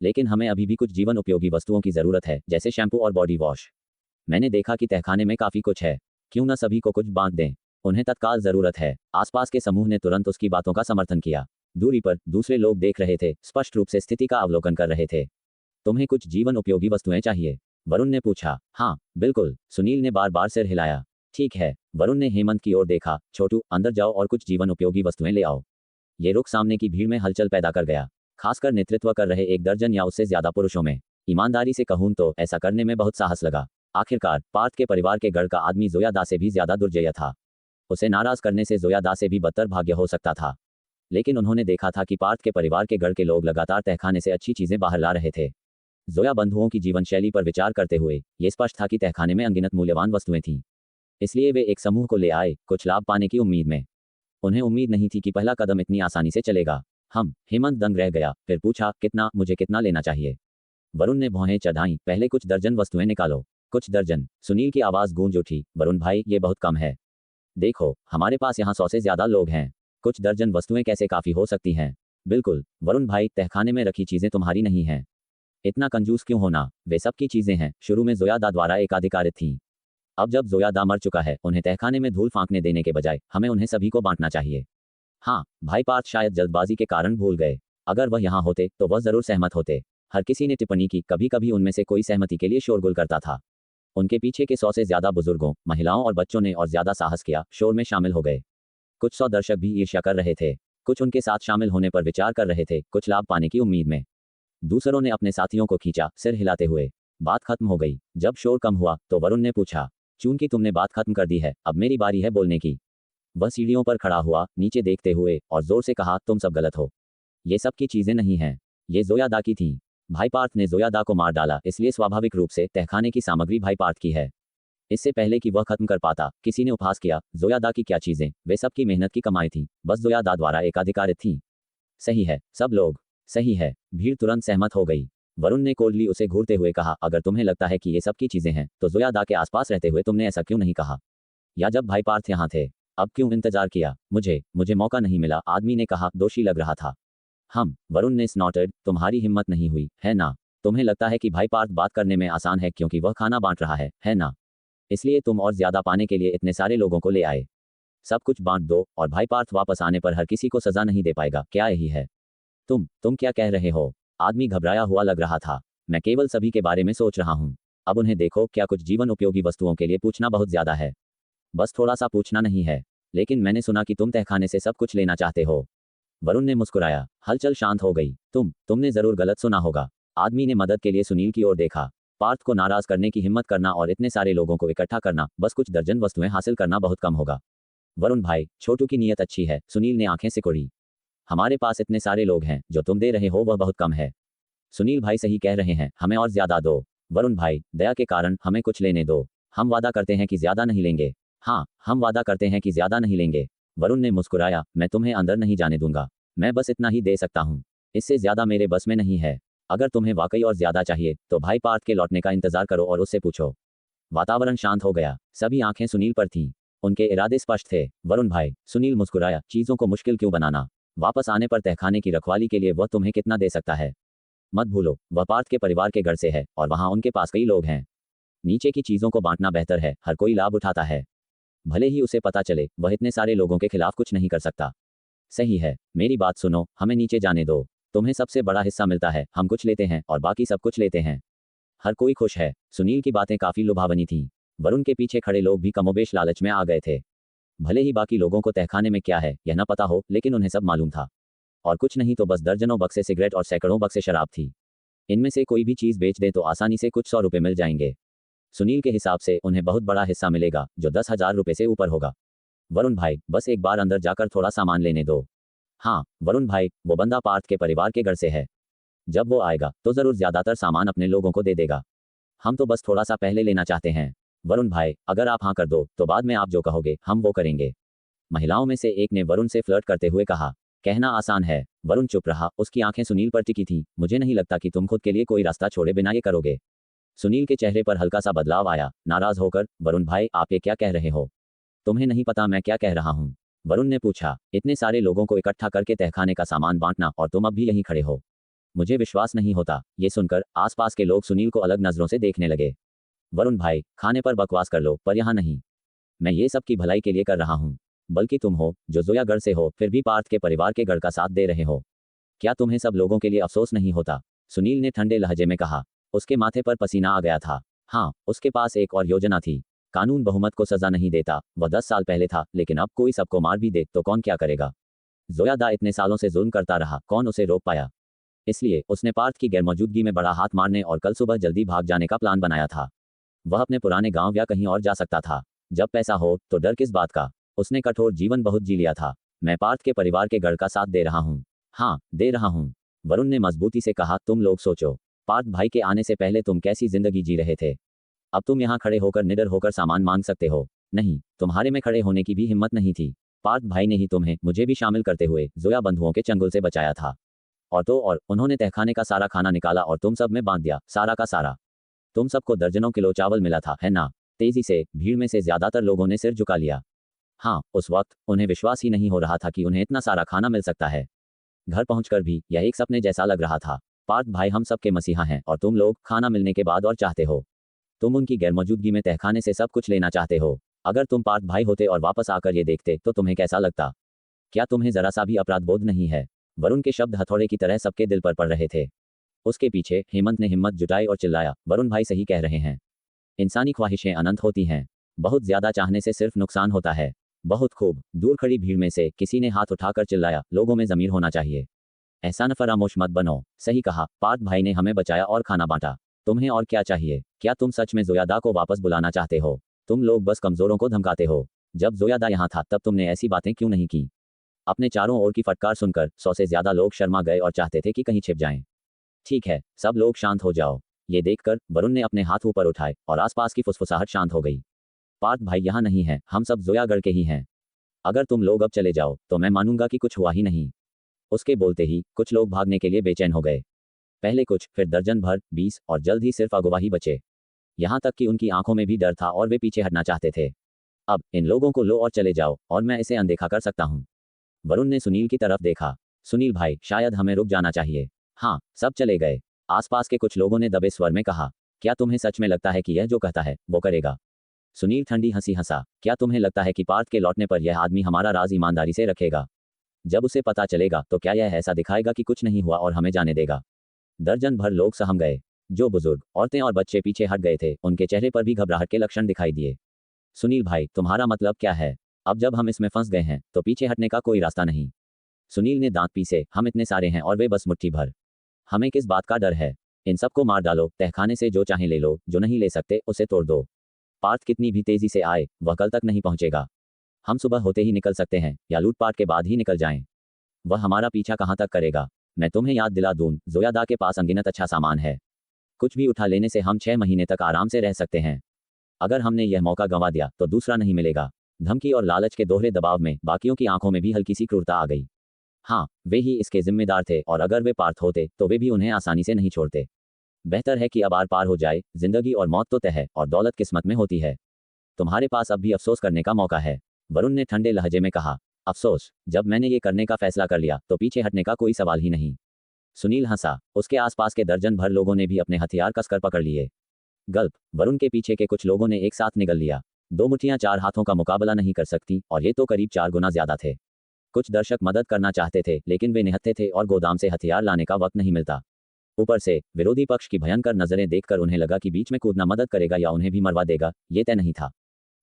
लेकिन हमें अभी भी कुछ जीवन उपयोगी वस्तुओं की जरूरत है, जैसे शैम्पू और बॉडी वॉश। मैंने देखा कि तहखाने में काफी कुछ है, क्यों न सभी को कुछ बांट दें, उन्हें तत्काल जरूरत है। आसपास के समूह ने तुरंत उसकी बातों का समर्थन किया। दूरी पर दूसरे लोग देख रहे थे, स्पष्ट रूप से स्थिति का अवलोकन कर रहे थे। तुम्हें कुछ जीवन उपयोगी वस्तुएं चाहिए? वरुण ने पूछा। हाँ बिल्कुल, सुनील ने बार बार सिर हिलाया। ठीक है, वरुण ने हेमंत की ओर देखा। छोटू, अंदर जाओ और कुछ जीवन उपयोगी वस्तुएं ले आओ। ये रुख सामने की भीड़ में हलचल पैदा कर गया, खासकर नेतृत्व कर रहे एक दर्जन या उससे ज्यादा पुरुषों में। ईमानदारी से कहूं तो ऐसा करने में बहुत साहस लगा। आखिरकार पार्थ के परिवार के गढ़ का आदमी जोया दा से भी ज्यादा दुर्जय था। उसे नाराज करने से जोया दा से भी बदतर भाग्य हो सकता था। लेकिन उन्होंने देखा था कि पार्थ के परिवार के गढ़ के लोग लगातार तहखाने से अच्छी चीजें बाहर ला रहे थे। जोया बंधुओं की जीवन शैली पर विचार करते हुए ये स्पष्ट था कि तहखाने में अनगिनत मूल्यवान वस्तुएं थीं। इसलिए वे एक समूह को ले आए, कुछ लाभ पाने की उम्मीद में। उन्हें उम्मीद नहीं थी कि पहला कदम इतनी आसानी से चलेगा। हेमंत दंग रह गया, फिर पूछा, कितना? मुझे कितना लेना चाहिए? वरुण ने भौहें चढ़ाई। पहले कुछ दर्जन वस्तुएं निकालो। कुछ दर्जन? सुनील की आवाज गूंज उठी। वरुण भाई, ये बहुत कम है। देखो, हमारे पास यहाँ 100 से ज्यादा लोग हैं। कुछ दर्जन वस्तुएं कैसे काफी हो सकती हैं? बिल्कुल वरुण भाई, तहखाने में रखी चीजें तुम्हारी नहीं हैं। इतना कंजूस क्यों होना? वे सबकी चीजें हैं, शुरू में जोया दा द्वारा एकाधिकारित थीं। अब जब जोया दा मर चुका है, उन्हें तहखाने में धूल फांकने देने के बजाय हमें उन्हें सभी को बांटना चाहिए। हाँ, भाई पार्थ शायद जल्दबाजी के कारण भूल गए। अगर वह यहाँ होते तो वह जरूर सहमत होते। हर किसी ने टिप्पणी की। कभी कभी उनमें से कोई सहमति के लिए शोरगुल करता था। उनके पीछे के 100 से ज्यादा बुजुर्गों, महिलाओं और बच्चों ने और ज्यादा साहस किया, शोर में शामिल हो गए। कुछ 100 दर्शक भी ईर्ष्या कर रहे थे। कुछ उनके साथ शामिल होने पर विचार कर रहे थे, कुछ लाभ पाने की उम्मीद में। दूसरों ने अपने साथियों को खींचा, सिर हिलाते हुए। बात खत्म हो गई। जब शोर कम हुआ तो वरुण ने पूछा, चूंकि तुमने बात खत्म कर दी है, अब मेरी बारी है बोलने की। वह सीढ़ियों पर खड़ा हुआ, नीचे देखते हुए, और जोर से कहा, तुम सब गलत हो। ये सब की चीजें नहीं हैं, ये जोया दा की थी। भाई पार्थ ने जोया दा को मार डाला, इसलिए स्वाभाविक रूप से तहखाने की सामग्री भाई पार्थ की है। इससे पहले कि वह खत्म कर पाता, किसी ने उपहास किया, जोया दा की क्या चीजें, वे सबकी मेहनत की कमाई थी, बस जोया दा द्वारा एकाधिकारित थी। सही है, सब लोग। सही है। भीड़ तुरंत सहमत हो गई। वरुण ने कोल्डली उसे घूरते हुए कहा, अगर तुम्हें लगता है कि ये सब की चीजें हैं, तो जोया दा के आसपास रहते हुए तुमने ऐसा क्यों नहीं कहा? या जब भाई पार्थ यहाँ थे, अब क्यों इंतजार किया? मुझे मौका नहीं मिला, आदमी ने कहा, दोषी लग रहा था। वरुण ने स्नॉटेड, तुम्हारी हिम्मत नहीं हुई, है ना? तुम्हें लगता है कि भाई पार्थ बात करने में आसान है क्योंकि वह खाना बांट रहा है ना? इसलिए तुम और ज्यादा पाने के लिए इतने सारे लोगों को ले आए। सब कुछ बांट दो और भाई पार्थ वापस आने पर हर किसी को सजा नहीं दे पाएगा, क्या यही है? तुम क्या कह रहे हो? आदमी घबराया हुआ लग रहा था। मैं केवल सभी के बारे में सोच रहा हूँ। अब उन्हें देखो, क्या कुछ जीवन उपयोगी वस्तुओं के लिए पूछना बहुत ज्यादा है? बस थोड़ा सा पूछना नहीं है। लेकिन मैंने सुना कि तुम तहखाने से सब कुछ लेना चाहते हो। वरुण ने मुस्कुराया। हलचल शांत हो गई। तुमने जरूर गलत सुना होगा। आदमी ने मदद के लिए सुनील की ओर देखा। पार्थ को नाराज करने की हिम्मत करना और इतने सारे लोगों को इकट्ठा करना, बस कुछ दर्जन वस्तुएं हासिल करना बहुत कम होगा। वरुण भाई, छोटू की नीयत अच्छी है, सुनील ने आंखें सिकुड़ी। हमारे पास इतने सारे लोग हैं, जो तुम दे रहे हो वह बहुत कम है। सुनील भाई सही कह रहे हैं, हमें और ज्यादा दो। वरुण भाई, दया के कारण हमें कुछ लेने दो। हम वादा करते हैं कि ज्यादा नहीं लेंगे। हाँ, हम वादा करते हैं कि ज्यादा नहीं लेंगे। वरुण ने मुस्कुराया, मैं तुम्हें अंदर नहीं जाने दूंगा। मैं बस इतना ही दे सकता हूँ, इससे ज्यादा मेरे बस में नहीं है। अगर तुम्हें वाकई और ज्यादा चाहिए तो भाई पार्थ के लौटने का इंतजार करो और उससे पूछो। वातावरण शांत हो गया। सभी आंखें सुनील पर थीं। उनके इरादे स्पष्ट थे। वरुण भाई, सुनील मुस्कुराया, चीजों को मुश्किल क्यों बनाना? वापस आने पर तहखाने की रखवाली के लिए वह तुम्हें कितना दे सकता है? मत भूलो, वह पार्थ के परिवार के घर से है और वहां उनके पास कई लोग हैं। नीचे की चीजों को बांटना बेहतर है, हर कोई लाभ उठाता है। भले ही उसे पता चले वह इतने सारे लोगों के खिलाफ कुछ नहीं कर सकता। सही है, मेरी बात सुनो, हमें नीचे जाने दो। तुम्हें सबसे बड़ा हिस्सा मिलता है, हम कुछ लेते हैं और बाकी सब कुछ लेते हैं। हर कोई खुश है। सुनील की बातें काफी लुभावनी थीं। वरुण के पीछे खड़े लोग भी कमोबेश लालच में आ गए थे। भले ही बाकी लोगों को तहखाने में क्या है यह न पता हो, लेकिन उन्हें सब मालूम था। और कुछ नहीं तो बस दर्जनों बक्से सिगरेट और सैकड़ों बक्से शराब थी। इनमें से कोई भी चीज बेच दे तो आसानी से कुछ 100 रुपए मिल जाएंगे। सुनील के हिसाब से उन्हें बहुत बड़ा हिस्सा मिलेगा, जो 10,000 रुपए से ऊपर होगा। वरुण भाई, बस एक बार अंदर जाकर थोड़ा सामान लेने दो। हाँ वरुण भाई, वो बंदा पार्थ के परिवार के घर से है। जब वो आएगा तो जरूर ज्यादातर सामान अपने लोगों को दे देगा। हम तो बस थोड़ा सा पहले लेना चाहते हैं। वरुण भाई, अगर आप हाँ कर दो तो बाद में आप जो कहोगे हम वो करेंगे। महिलाओं में से एक ने वरुण से फ्लर्ट करते हुए कहा। कहना आसान है। वरुण चुप रहा, उसकी आंखें सुनील पर टिकी थीं। मुझे नहीं लगता कि तुम खुद के लिए कोई रास्ता छोड़े बिना ये करोगे। सुनील के चेहरे पर हल्का सा बदलाव आया, नाराज होकर। वरुण भाई, आप ये क्या कह रहे हो? तुम्हें नहीं पता मैं क्या कह रहा हूँ? वरुण ने पूछा। इतने सारे लोगों को इकट्ठा करके तहखाने का सामान बांटना, और तुम अब भी यहीं खड़े हो। मुझे विश्वास नहीं होता। ये सुनकर आसपास के लोग सुनील को अलग नजरों से देखने लगे। वरुण भाई, खाने पर बकवास कर लो, पर यहाँ नहीं। मैं ये सब की भलाई के लिए कर रहा हूँ। बल्कि तुम हो जो जोयागढ़ से हो, फिर भी पार्थ के परिवार के गढ़ का साथ दे रहे हो। क्या तुम्हें सब लोगों के लिए अफसोस नहीं होता? सुनील ने ठंडे लहजे में कहा। उसके माथे पर पसीना आ गया था। हाँ, उसके पास एक और योजना थी। कानून बहुमत को सजा नहीं देता, वह 10 साल पहले था, लेकिन अब कोई सबको मार भी दे तो कौन क्या करेगा? जोयादा इतने सालों से जुल्म करता रहा, कौन उसे रोक पाया? इसलिए उसने पार्थ की गैरमौजूदगी में बड़ा हाथ मारने और कल सुबह जल्दी भाग जाने का प्लान बनाया था। वह अपने पुराने गांव या कहीं और जा सकता था। जब पैसा हो तो डर किस बात का? उसने कठोर जीवन बहुत जी लिया था। मैं पार्थ के परिवार के गढ़ का साथ दे रहा हूँ। हाँ, दे रहा हूँ। वरुण ने मजबूती से कहा। तुम लोग सोचो, पार्थ भाई के आने से पहले तुम कैसी जिंदगी जी रहे थे। अब तुम यहाँ खड़े होकर निडर होकर सामान मांग सकते हो? नहीं, तुम्हारे में खड़े होने की भी हिम्मत नहीं थी। पार्थ भाई ने ही तुम्हें, मुझे भी शामिल करते हुए, जोया बंधुओं के चंगुल से बचाया था। और तो और उन्होंने तहखाने का सारा खाना निकाला और तुम सब में बांध दिया, सारा का सारा। तुम सबको दर्जनों किलो चावल मिला था, है ना? तेजी से भीड़ में से ज्यादातर लोगों ने सिर झुका लिया। हाँ, उस वक्त उन्हें विश्वास ही नहीं हो रहा था कि उन्हें इतना सारा खाना मिल सकता है। घर पहुंचकर भी यह एक सपने जैसा लग रहा था। पार्थ भाई हम सब के मसीहा हैं, और तुम लोग खाना मिलने के बाद और चाहते हो। तुम उनकी गैरमौजूदगी में तहखाने से सब कुछ लेना चाहते हो। अगर तुम पार्थ भाई होते और वापस आकर ये देखते तो तुम्हें कैसा लगता? क्या तुम्हें जरा सा भी अपराध बोध नहीं है? वरुण के शब्द हथौड़े की तरह सबके दिल पर पड़ रहे थे। उसके पीछे हेमंत ने हिम्मत जुटाई और चिल्लाया। वरुण भाई सही कह रहे हैं। इंसानी ख्वाहिशें अनंत होती हैं। बहुत ज्यादा चाहने से सिर्फ नुकसान होता है। बहुत खूब। दूर खड़ी भीड़ में से किसी ने हाथ उठाकर चिल्लाया। लोगों में जमीर होना चाहिए। एहसान फरामोश मत बनो। सही कहा, पार्थ भाई ने हमें बचाया और खाना बांटा। तुम्हें और क्या चाहिए? क्या तुम सच में जोयादा को वापस बुलाना चाहते हो? तुम लोग बस कमजोरों को धमकाते हो। जब जोयादा यहाँ था तब तुमने ऐसी बातें क्यों नहीं की? अपने चारों ओर की फटकार सुनकर 100 से ज्यादा लोग शर्मा गए और चाहते थे कि कहीं छिप जाएं। ठीक है, सब लोग शांत हो जाओ। ये देखकर वरुण ने अपने हाथ ऊपर उठाए और आसपास की फुसफुसाहट शांत हो गई। पार्थ भाई यहाँ नहीं है, हम सब जोयागढ़ के ही हैं। अगर तुम लोग अब चले जाओ तो मैं मानूंगा कि कुछ हुआ ही नहीं। उसके बोलते ही कुछ लोग भागने के लिए बेचैन हो गए। पहले कुछ, फिर दर्जन भर, 20, और जल्द ही सिर्फ अगवा ही बचे। यहाँ तक कि उनकी आंखों में भी डर था और वे पीछे हटना चाहते थे। अब इन लोगों को लो और चले जाओ, और मैं इसे अनदेखा कर सकता हूँ। वरुण ने सुनील की तरफ देखा। सुनील भाई, शायद हमें रुक जाना चाहिए। हाँ, सब चले गए। आसपास के कुछ लोगों ने दबे स्वर में कहा। क्या तुम्हें सच में लगता है कि यह जो कहता है वो करेगा? सुनील ठंडी हंसी हंसा। क्या तुम्हें लगता है कि पार्थ के लौटने पर यह आदमी हमारा राज ईमानदारी से रखेगा? जब उसे पता चलेगा तो क्या यह ऐसा दिखाएगा कि कुछ नहीं हुआ और हमें जाने देगा? दर्जन भर लोग सहम गए। जो बुजुर्ग, औरतें और बच्चे पीछे हट गए थे, उनके चेहरे पर भी घबराहट के लक्षण दिखाई दिए। सुनील भाई, तुम्हारा मतलब क्या है? अब जब हम इसमें फंस गए हैं तो पीछे हटने का कोई रास्ता नहीं। सुनील ने दांत पीसे। हम इतने सारे हैं और वे बस मुट्ठी भर। हमें किस बात का डर है? इन सबको मार डालो, तहखाने से जो चाहे ले लो, जो नहीं ले सकते उसे तोड़ दो। पार्थ कितनी भी तेजी से आए, वह कल तक नहीं पहुंचेगा। हम सुबह होते ही निकल सकते हैं, या लूटपाट के बाद ही निकल जाएं। वह हमारा पीछा कहाँ तक करेगा? मैं तुम्हें याद दिला दूं, जोयादा के पास अनगिनत अच्छा सामान है। कुछ भी उठा लेने से हम 6 महीने तक आराम से रह सकते हैं। अगर हमने यह मौका गंवा दिया तो दूसरा नहीं मिलेगा। धमकी और लालच के दोहरे दबाव में बाकियों की आंखों में भी हल्की सी क्रूरता आ गई। हाँ, वे ही इसके जिम्मेदार थे, और अगर वे पार्थ होते तो वे भी उन्हें आसानी से नहीं छोड़ते। बेहतर है कि अब आर पार हो जाए। जिंदगी और मौत तो तय है, और दौलत किस्मत में होती है। तुम्हारे पास अब भी अफसोस करने का मौका है। वरुण ने ठंडे लहजे में कहा। अफसोस? जब मैंने ये करने का फैसला कर लिया तो पीछे हटने का कोई सवाल ही नहीं। सुनील हंसा। उसके आसपास के दर्जन भर लोगों ने भी अपने हथियार कसकर पकड़ लिए। गल्प। वरुण के पीछे के कुछ लोगों ने एक साथ निगल लिया। 2 मुट्ठियां 4 हाथों का मुकाबला नहीं कर सकती, और ये तो करीब 4 गुना ज्यादा थे। कुछ दर्शक मदद करना चाहते थे, लेकिन वे निहत्थे थे और गोदाम से हथियार लाने का वक्त नहीं मिलता। ऊपर से विरोधी पक्ष की भयंकर नजरें देखकर उन्हें लगा कि बीच में कूदना मदद करेगा या उन्हें भी मरवा देगा, ये तय नहीं था।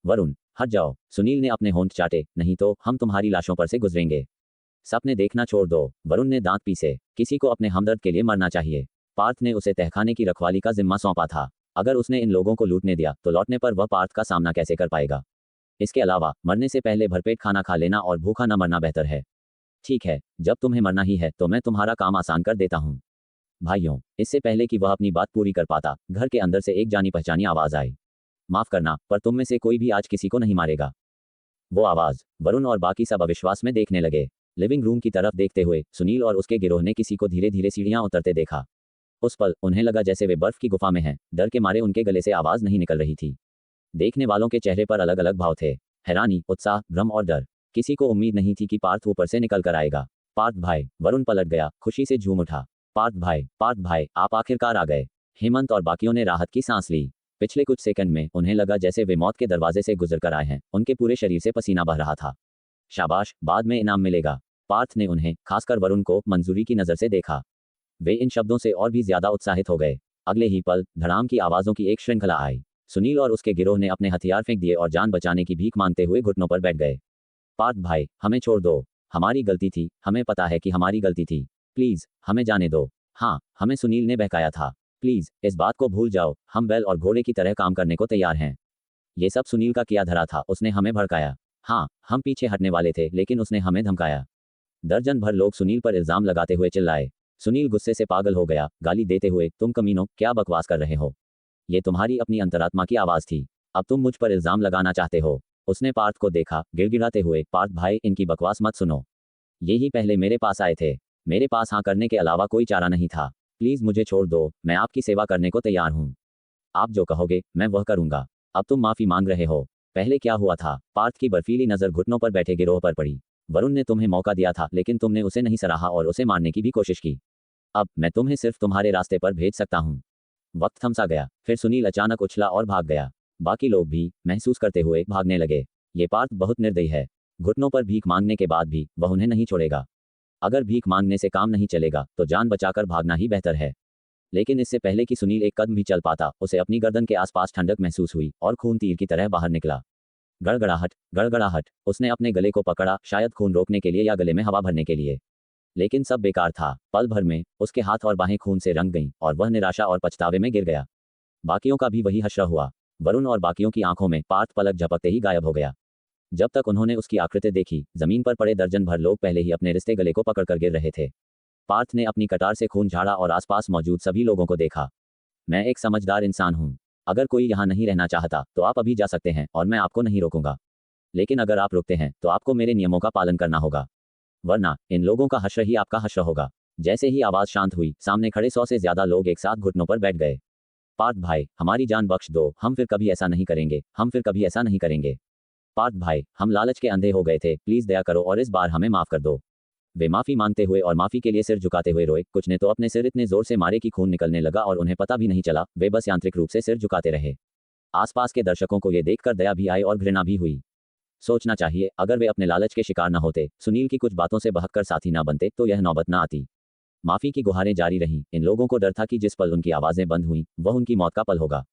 वरुण, हट जाओ। सुनील ने अपने होंठ चाटे। नहीं तो हम तुम्हारी लाशों पर से गुजरेंगे। सपने देखना छोड़ दो। वरुण ने दांत पीसे। किसी को अपने हमदर्द के लिए मरना चाहिए। पार्थ ने उसे तहखाने की रखवाली का जिम्मा सौंपा था। अगर उसने इन लोगों को लूटने दिया तो लौटने पर वह पार्थ का सामना कैसे कर पाएगा? इसके अलावा मरने से पहले भरपेट खाना खा लेना और भूखा न मरना बेहतर है। ठीक है, जब तुम्हें मरना ही है तो मैं तुम्हारा काम आसान कर देता हूँ। भाइयों, इससे पहले कि वह अपनी बात पूरी कर पाता, घर के अंदर से एक जानी पहचानी आवाज आई। माफ करना, पर तुम में से कोई भी आज किसी को नहीं मारेगा। वो आवाज, वरुण और बाकी सब अविश्वास में देखने लगे। लिविंग रूम की तरफ देखते हुए सुनील और उसके गिरोह ने किसी को धीरे धीरे सीढ़ियां उतरते देखा। उस पल उन्हें लगा जैसे वे बर्फ की गुफा में हैं। डर के मारे उनके गले से आवाज नहीं निकल रही थी। देखने वालों के चेहरे पर अलग अलग भाव थे, हैरानी, उत्साह, भ्रम और डर। किसी को उम्मीद नहीं थी कि पार्थ ऊपर से निकल कर आएगा। पार्थ भाई, वरुण पलट गया, खुशी से झूम उठा। पार्थ भाई, आप आखिरकार आ गए। हेमंत और बाकियों ने राहत की सांस ली। पिछले कुछ सेकंड में उन्हें लगा जैसे वे मौत के दरवाजे से गुजर कर आए हैं। उनके पूरे शरीर से पसीना बह रहा था। शाबाश, बाद में इनाम मिलेगा। पार्थ ने उन्हें, खासकर वरुण को, मंजूरी की नजर से देखा। वे इन शब्दों से और भी ज्यादा उत्साहित हो गए। अगले ही पल धड़ाम की आवाजों की एक श्रृंखला आई। सुनील और उसके गिरोह ने अपने हथियार फेंक दिए और जान बचाने की भीख मांगते हुए घुटनों पर बैठ गए। पार्थ भाई, हमें छोड़ दो। हमारी गलती थी, हमें पता है कि हमारी गलती थी। प्लीज, हमें जाने दो। हाँ, हमें सुनील ने बहकाया था। प्लीज, इस बात को भूल जाओ। हम बैल और घोड़े की तरह काम करने को तैयार हैं। ये सब सुनील का किया धरा था। उसने हमें भड़काया। हाँ, हम पीछे हटने वाले थे, लेकिन उसने हमें धमकाया। दर्जन भर लोग सुनील पर इल्जाम लगाते हुए चिल्लाए। सुनील गुस्से से पागल हो गया, गाली देते हुए, तुम कमीनों, क्या बकवास कर रहे हो? ये तुम्हारी अपनी अंतरात्मा की आवाज थी। अब तुम मुझ पर इल्जाम लगाना चाहते हो? उसने पार्थ को देखा, गिड़गिड़ाते हुए, पार्थ भाई, इनकी बकवास मत सुनो। ये ही पहले मेरे पास आए थे। मेरे पास हाँ करने के अलावा कोई चारा नहीं था। प्लीज मुझे छोड़ दो, मैं आपकी सेवा करने को तैयार हूँ। आप जो कहोगे मैं वह करूंगा। अब तुम माफी मांग रहे हो। पहले क्या हुआ था? पार्थ की बर्फीली नजर घुटनों पर बैठे गिरोह पर पड़ी। वरुण ने तुम्हें मौका दिया था, लेकिन तुमने उसे नहीं सराहा और उसे मारने की भी कोशिश की। अब मैं तुम्हें सिर्फ तुम्हारे रास्ते पर भेज सकता हूँ। वक्त थमसा गया। फिर सुनील अचानक उछला और भाग गया। बाकी लोग भी महसूस करते हुए भागने लगे। ये पार्थ बहुत निर्दयी है। घुटनों पर भीख मांगने के बाद भी वह उन्हें नहीं छोड़ेगा। अगर भीख मांगने से काम नहीं चलेगा तो जान बचाकर भागना ही बेहतर है। लेकिन इससे पहले कि सुनील एक कदम भी चल पाता, उसे अपनी गर्दन के आसपास ठंडक महसूस हुई और खून तीर की तरह बाहर निकला। गड़गड़ाहट, गड़गड़ाहट। उसने अपने गले को पकड़ा, शायद खून रोकने के लिए या गले में हवा भरने के लिए। लेकिन सब बेकार था। पल भर में उसके हाथ और बाहें खून से रंग गईं और वह निराशा और पछतावे में गिर गया। बाकियों का भी वही हश्र हुआ। वरुण और बाकियों की आंखों में पार्थ पलक झपकते ही गायब हो गया। जब तक उन्होंने उसकी आकृति देखी, जमीन पर पड़े दर्जन भर लोग पहले ही अपने रिश्ते गले को पकड़कर गिर रहे थे। पार्थ ने अपनी कटार से खून झाड़ा और आसपास मौजूद सभी लोगों को देखा। मैं एक समझदार इंसान हूँ। अगर कोई यहाँ नहीं रहना चाहता तो आप अभी जा सकते हैं और मैं आपको नहीं रोकूंगा। लेकिन अगर आप रुकते हैं तो आपको मेरे नियमों का पालन करना होगा, वरना इन लोगों का हश्र ही आपका हश्र होगा। जैसे ही आवाज शांत हुई, सामने खड़े 100 से ज्यादा लोग एक साथ घुटनों पर बैठ गए। पार्थ भाई, हमारी जान बख्श दो। हम फिर कभी ऐसा नहीं करेंगे। हम फिर कभी ऐसा नहीं करेंगे। पार्थ भाई, हम लालच के अंधे हो गए थे। प्लीज दया करो और इस बार हमें माफ कर दो। वे माफी मांगते हुए और माफी के लिए सिर झुकाते हुए रोए। कुछ ने तो अपने सिर इतने जोर से मारे कि खून निकलने लगा और उन्हें पता भी नहीं चला। वे बस यांत्रिक रूप से सिर झुकाते रहे। आसपास के दर्शकों को यह देखकर दया भी आई और घृणा भी हुई। सोचना चाहिए, अगर वे अपने लालच के शिकार न होते, सुनील की कुछ बातों से बहककर साथी न बनते, तो यह नौबत न आती। माफी की गुहारें जारी रहीं। इन लोगों को डर था कि जिस पल उनकी आवाजें बंद हुई, वह उनकी मौत का पल होगा।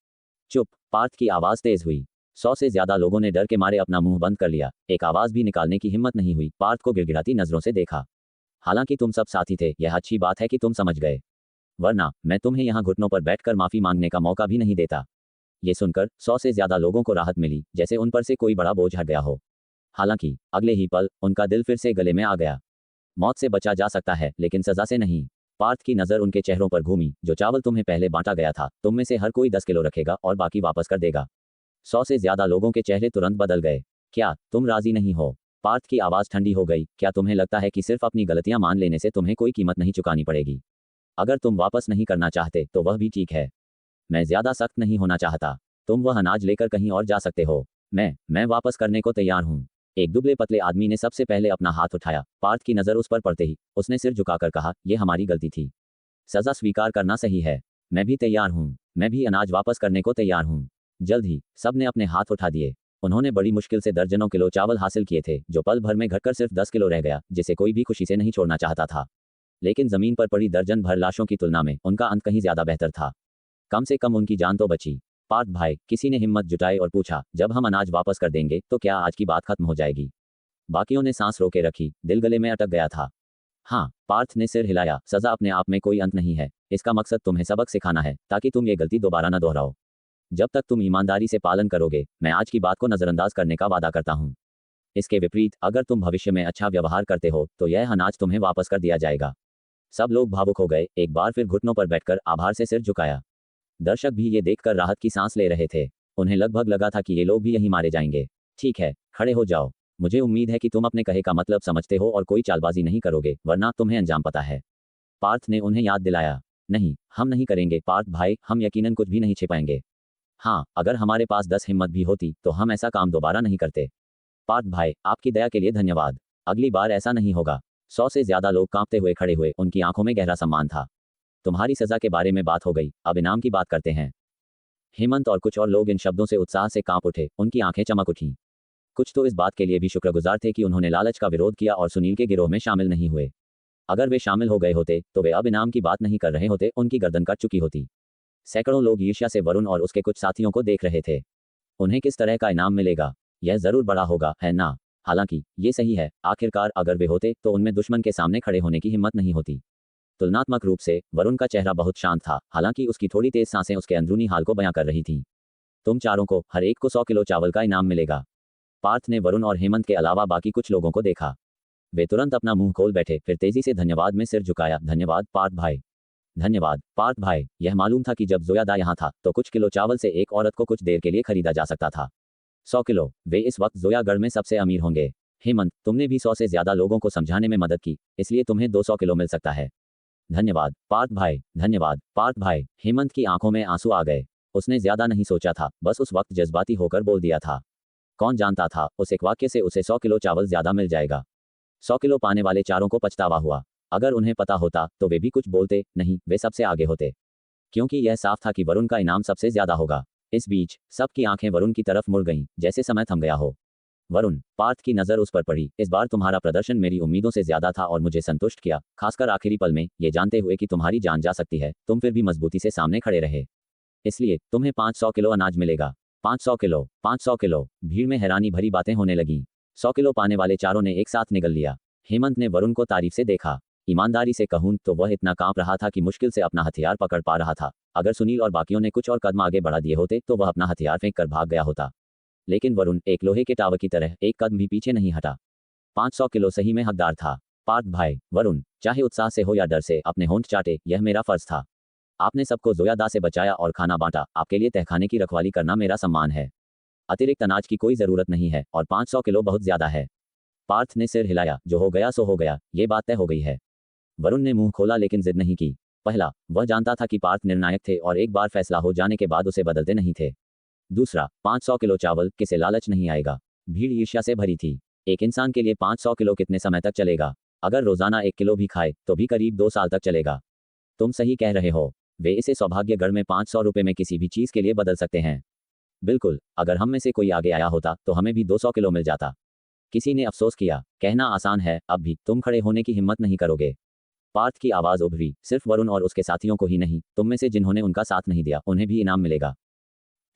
चुप। पार्थ की आवाज तेज हुई। 100 से ज्यादा लोगों ने डर के मारे अपना मुंह बंद कर लिया। एक आवाज भी निकालने की हिम्मत नहीं हुई। पार्थ को गिड़गिड़ाती नजरों से देखा। हालांकि तुम सब साथी थे, यह अच्छी बात है कि तुम समझ गए, वरना मैं तुम्हें यहाँ घुटनों पर बैठकर माफी मांगने का मौका भी नहीं देता। ये सुनकर 100 से ज्यादा लोगों को राहत मिली, जैसे उन पर से कोई बड़ा बोझ हट गया हो। हालांकि अगले ही पल उनका दिल फिर से गले में आ गया। मौत से बचा जा सकता है, लेकिन सजा से नहीं। पार्थ की नजर उनके चेहरों पर घूमी। जो चावल तुम्हें पहले बांटा गया था, तुम में से हर कोई 10 किलो रखेगा और बाकी वापस कर देगा। 100 से ज्यादा लोगों के चेहरे तुरंत बदल गए। क्या तुम राजी नहीं हो? पार्थ की आवाज ठंडी हो गई। क्या तुम्हें लगता है कि सिर्फ अपनी गलतियां मान लेने से तुम्हें कोई कीमत नहीं चुकानी पड़ेगी? अगर तुम वापस नहीं करना चाहते तो वह भी ठीक है। मैं ज्यादा सख्त नहीं होना चाहता। तुम वह अनाज लेकर कहीं और जा सकते हो। मैं वापस करने को तैयार हूँ। एक दुबले पतले आदमी ने सबसे पहले अपना हाथ उठाया। पार्थ की नजर उस पर पड़ते ही उसने सिर झुकाकर कहा, यह हमारी गलती थी। सजा स्वीकार करना सही है। मैं भी तैयार हूँ। मैं भी अनाज वापस करने को तैयार हूँ। जल्द ही सबने अपने हाथ उठा दिए। उन्होंने बड़ी मुश्किल से दर्जनों किलो चावल हासिल किए थे, जो पल भर में घटकर सिर्फ 10 किलो रह गया, जिसे कोई भी खुशी से नहीं छोड़ना चाहता था। लेकिन जमीन पर पड़ी दर्जन भर लाशों की तुलना में उनका अंत कहीं ज्यादा बेहतर था। कम से कम उनकी जान तो बची। पार्थ भाई, किसी ने हिम्मत जुटाई और पूछा, जब हम अनाज वापस कर देंगे तो क्या आज की बात खत्म हो जाएगी? बाकियों ने सांस रोके रखी। दिल गले में अटक गया था। हाँ, पार्थ ने सिर हिलाया। सजा अपने आप में कोई अंत नहीं है। इसका मकसद तुम्हें सबक सिखाना है, ताकि तुम ये गलती दोबारा न दोहराओ। जब तक तुम ईमानदारी से पालन करोगे, मैं आज की बात को नजरअंदाज करने का वादा करता हूँ। इसके विपरीत अगर तुम भविष्य में अच्छा व्यवहार करते हो तो यह अनाज तुम्हें वापस कर दिया जाएगा। सब लोग भावुक हो गए, एक बार फिर घुटनों पर बैठकर आभार से सिर झुकाया। दर्शक भी ये देखकर राहत की सांस ले रहे थे। उन्हें लगभग लगा था कि ये लोग भी यहीं मारे जाएंगे। ठीक है, खड़े हो जाओ। मुझे उम्मीद है कि तुम अपने कहे का मतलब समझते हो और कोई चालबाजी नहीं करोगे, वरना तुम्हें अंजाम पता है। पार्थ ने उन्हें याद दिलाया। नहीं, हम नहीं करेंगे पार्थ भाई, हम यकीनन कुछ भी नहीं छिपाएंगे। हाँ, अगर हमारे पास 10 हिम्मत भी होती तो हम ऐसा काम दोबारा नहीं करते। पार्थ भाई, आपकी दया के लिए धन्यवाद। अगली बार ऐसा नहीं होगा। 100 से ज्यादा लोग कांपते हुए खड़े हुए, उनकी आंखों में गहरा सम्मान था। तुम्हारी सजा के बारे में बात हो गई, अब इनाम की बात करते हैं। हेमंत और कुछ और लोग इन शब्दों से उत्साह से कांप उठे, उनकी आंखें चमक उठीं। कुछ तो इस बात के लिए भी शुक्रगुजार थे कि उन्होंने लालच का विरोध किया और सुनील के गिरोह में शामिल नहीं हुए। अगर वे शामिल हो गए होते तो वे अब इनाम की बात नहीं कर रहे होते, उनकी गर्दन कट चुकी होती। सैकड़ों लोग ईर्ष्या से वरुण और उसके कुछ साथियों को देख रहे थे। उन्हें किस तरह का इनाम मिलेगा? यह जरूर बड़ा होगा, है ना? हालांकि ये सही है, आखिरकार अगर वे होते तो उनमें दुश्मन के सामने खड़े होने की हिम्मत नहीं होती। तुलनात्मक रूप से वरुण का चेहरा बहुत शांत था, हालांकि उसकी थोड़ी तेज सांसें उसके अंदरूनी हाल को बयां कर रही थीं। तुम चारों को हर एक को 100 किलो चावल का इनाम मिलेगा। पार्थ ने वरुण और हेमंत के अलावा बाकी कुछ लोगों को देखा। वे तुरंत अपना मुंह खोल बैठे, फिर तेजी से धन्यवाद में सिर झुकाया। धन्यवाद पार्थ भाई। धन्यवाद पार्थ भाई। यह मालूम था कि जब जोयादा यहाँ था तो कुछ किलो चावल से एक औरत को कुछ देर के लिए खरीदा जा सकता था। 100 किलो, वे इस वक्त जोयागढ़ में सबसे अमीर होंगे। हेमंत, तुमने भी 100 से ज्यादा लोगों को समझाने में मदद की, इसलिए तुम्हें 200 किलो मिल सकता है। धन्यवाद पार्थ भाई। धन्यवाद पार्थ भाई। हेमंत की आंखों में आंसू आ गए। उसने ज्यादा नहीं सोचा था, बस उस वक्त जज्बाती होकर बोल दिया था। कौन जानता था, उस एक वाक्य से उसे 100 किलो चावल ज्यादा मिल जाएगा। 100 किलो पाने वाले चारों को पछतावा हुआ। अगर उन्हें पता होता तो वे भी कुछ बोलते नहीं, वे सबसे आगे होते, क्योंकि यह साफ था कि वरुण का इनाम सबसे ज्यादा होगा। इस बीच सबकी आंखें वरुण की तरफ मुड़ गईं, जैसे समय थम गया हो। वरुण, पार्थ की नजर उस पर पड़ी। इस बार तुम्हारा प्रदर्शन मेरी उम्मीदों से ज्यादा था और मुझे संतुष्ट किया, खासकर आखिरी पल में, ये जानते हुए कि तुम्हारी जान जा सकती है, तुम फिर भी मजबूती से सामने खड़े रहे। इसलिए तुम्हें 500 किलो अनाज मिलेगा। 500 किलो, 500 किलो। भीड़ में हैरानी भरी बातें होने लगीं। 100 किलो पाने वाले चारों ने एक साथ निगल लिया। हेमंत ने वरुण को तारीफ से देखा। ईमानदारी से कहूं तो वह इतना कांप रहा था कि मुश्किल से अपना हथियार पकड़ पा रहा था। अगर सुनील और बाकियों ने कुछ और कदम आगे बढ़ा दिए होते तो वह अपना हथियार फेंक कर भाग गया होता, लेकिन वरुण एक लोहे के टावर की तरह एक कदम भी पीछे नहीं हटा। 500 किलो सही में हकदार था। पार्थ भाई, वरुण, चाहे उत्साह से हो या डर से, अपने होंठ चाटे, यह मेरा फर्ज था। आपने सबको जोयादा से बचाया और खाना बांटा, आपके लिए तहखाने की रखवाली करना मेरा सम्मान है। अतिरिक्त अनाज की कोई जरूरत नहीं है और 500 किलो बहुत ज्यादा है। पार्थ ने सिर हिलाया। जो हो गया सो हो गया, ये बात तय हो गई है। वरुण ने मुंह खोला लेकिन जिद नहीं की। पहला, वह जानता था कि पार्थ निर्णायक थे और एक बार फैसला हो जाने के बाद उसे बदलते नहीं थे। दूसरा, 500 किलो चावल, किसे लालच नहीं आएगा। भीड़ ईर्ष्या से भरी थी। एक इंसान के लिए 500 किलो कितने समय तक चलेगा? अगर रोजाना 1 किलो भी खाए तो भी करीब 2 साल तक चलेगा। तुम सही कह रहे हो। वे इसे सौभाग्यगढ़ में 500 रुपए में किसी भी चीज के लिए बदल सकते हैं। बिल्कुल, अगर हम में से कोई आगे आया होता तो हमें भी 200 किलो मिल जाता। किसी ने अफसोस किया। कहना आसान है, अब भी तुम खड़े होने की हिम्मत नहीं करोगे। पार्थ की आवाज उभरी। सिर्फ वरुण और उसके साथियों को ही नहीं, तुम में से जिन्होंने उनका साथ नहीं दिया, उन्हें भी इनाम मिलेगा।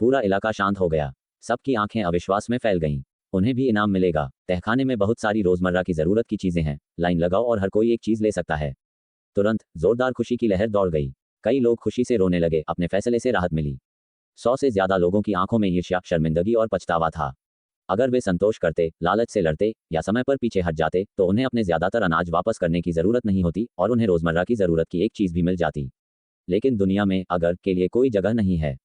पूरा इलाका शांत हो गया। सबकी आंखें अविश्वास में फैल गईं। उन्हें भी इनाम मिलेगा। तहखाने में बहुत सारी रोजमर्रा की जरूरत की चीजें हैं, लाइन लगाओ और हर कोई एक चीज ले सकता है। तुरंत जोरदार खुशी की लहर दौड़ गई। कई लोग खुशी से रोने लगे, अपने फैसले से राहत मिली। 100 से ज्यादा लोगों की आंखों में ईर्ष्या, शर्मिंदगी और पछतावा था। अगर वे संतोष करते, लालच से लड़ते या समय पर पीछे हट जाते तो उन्हें अपने ज्यादातर अनाज वापस करने की जरूरत नहीं होती और उन्हें रोजमर्रा की जरूरत की एक चीज भी मिल जाती। लेकिन दुनिया में अगर के लिए कोई जगह नहीं है।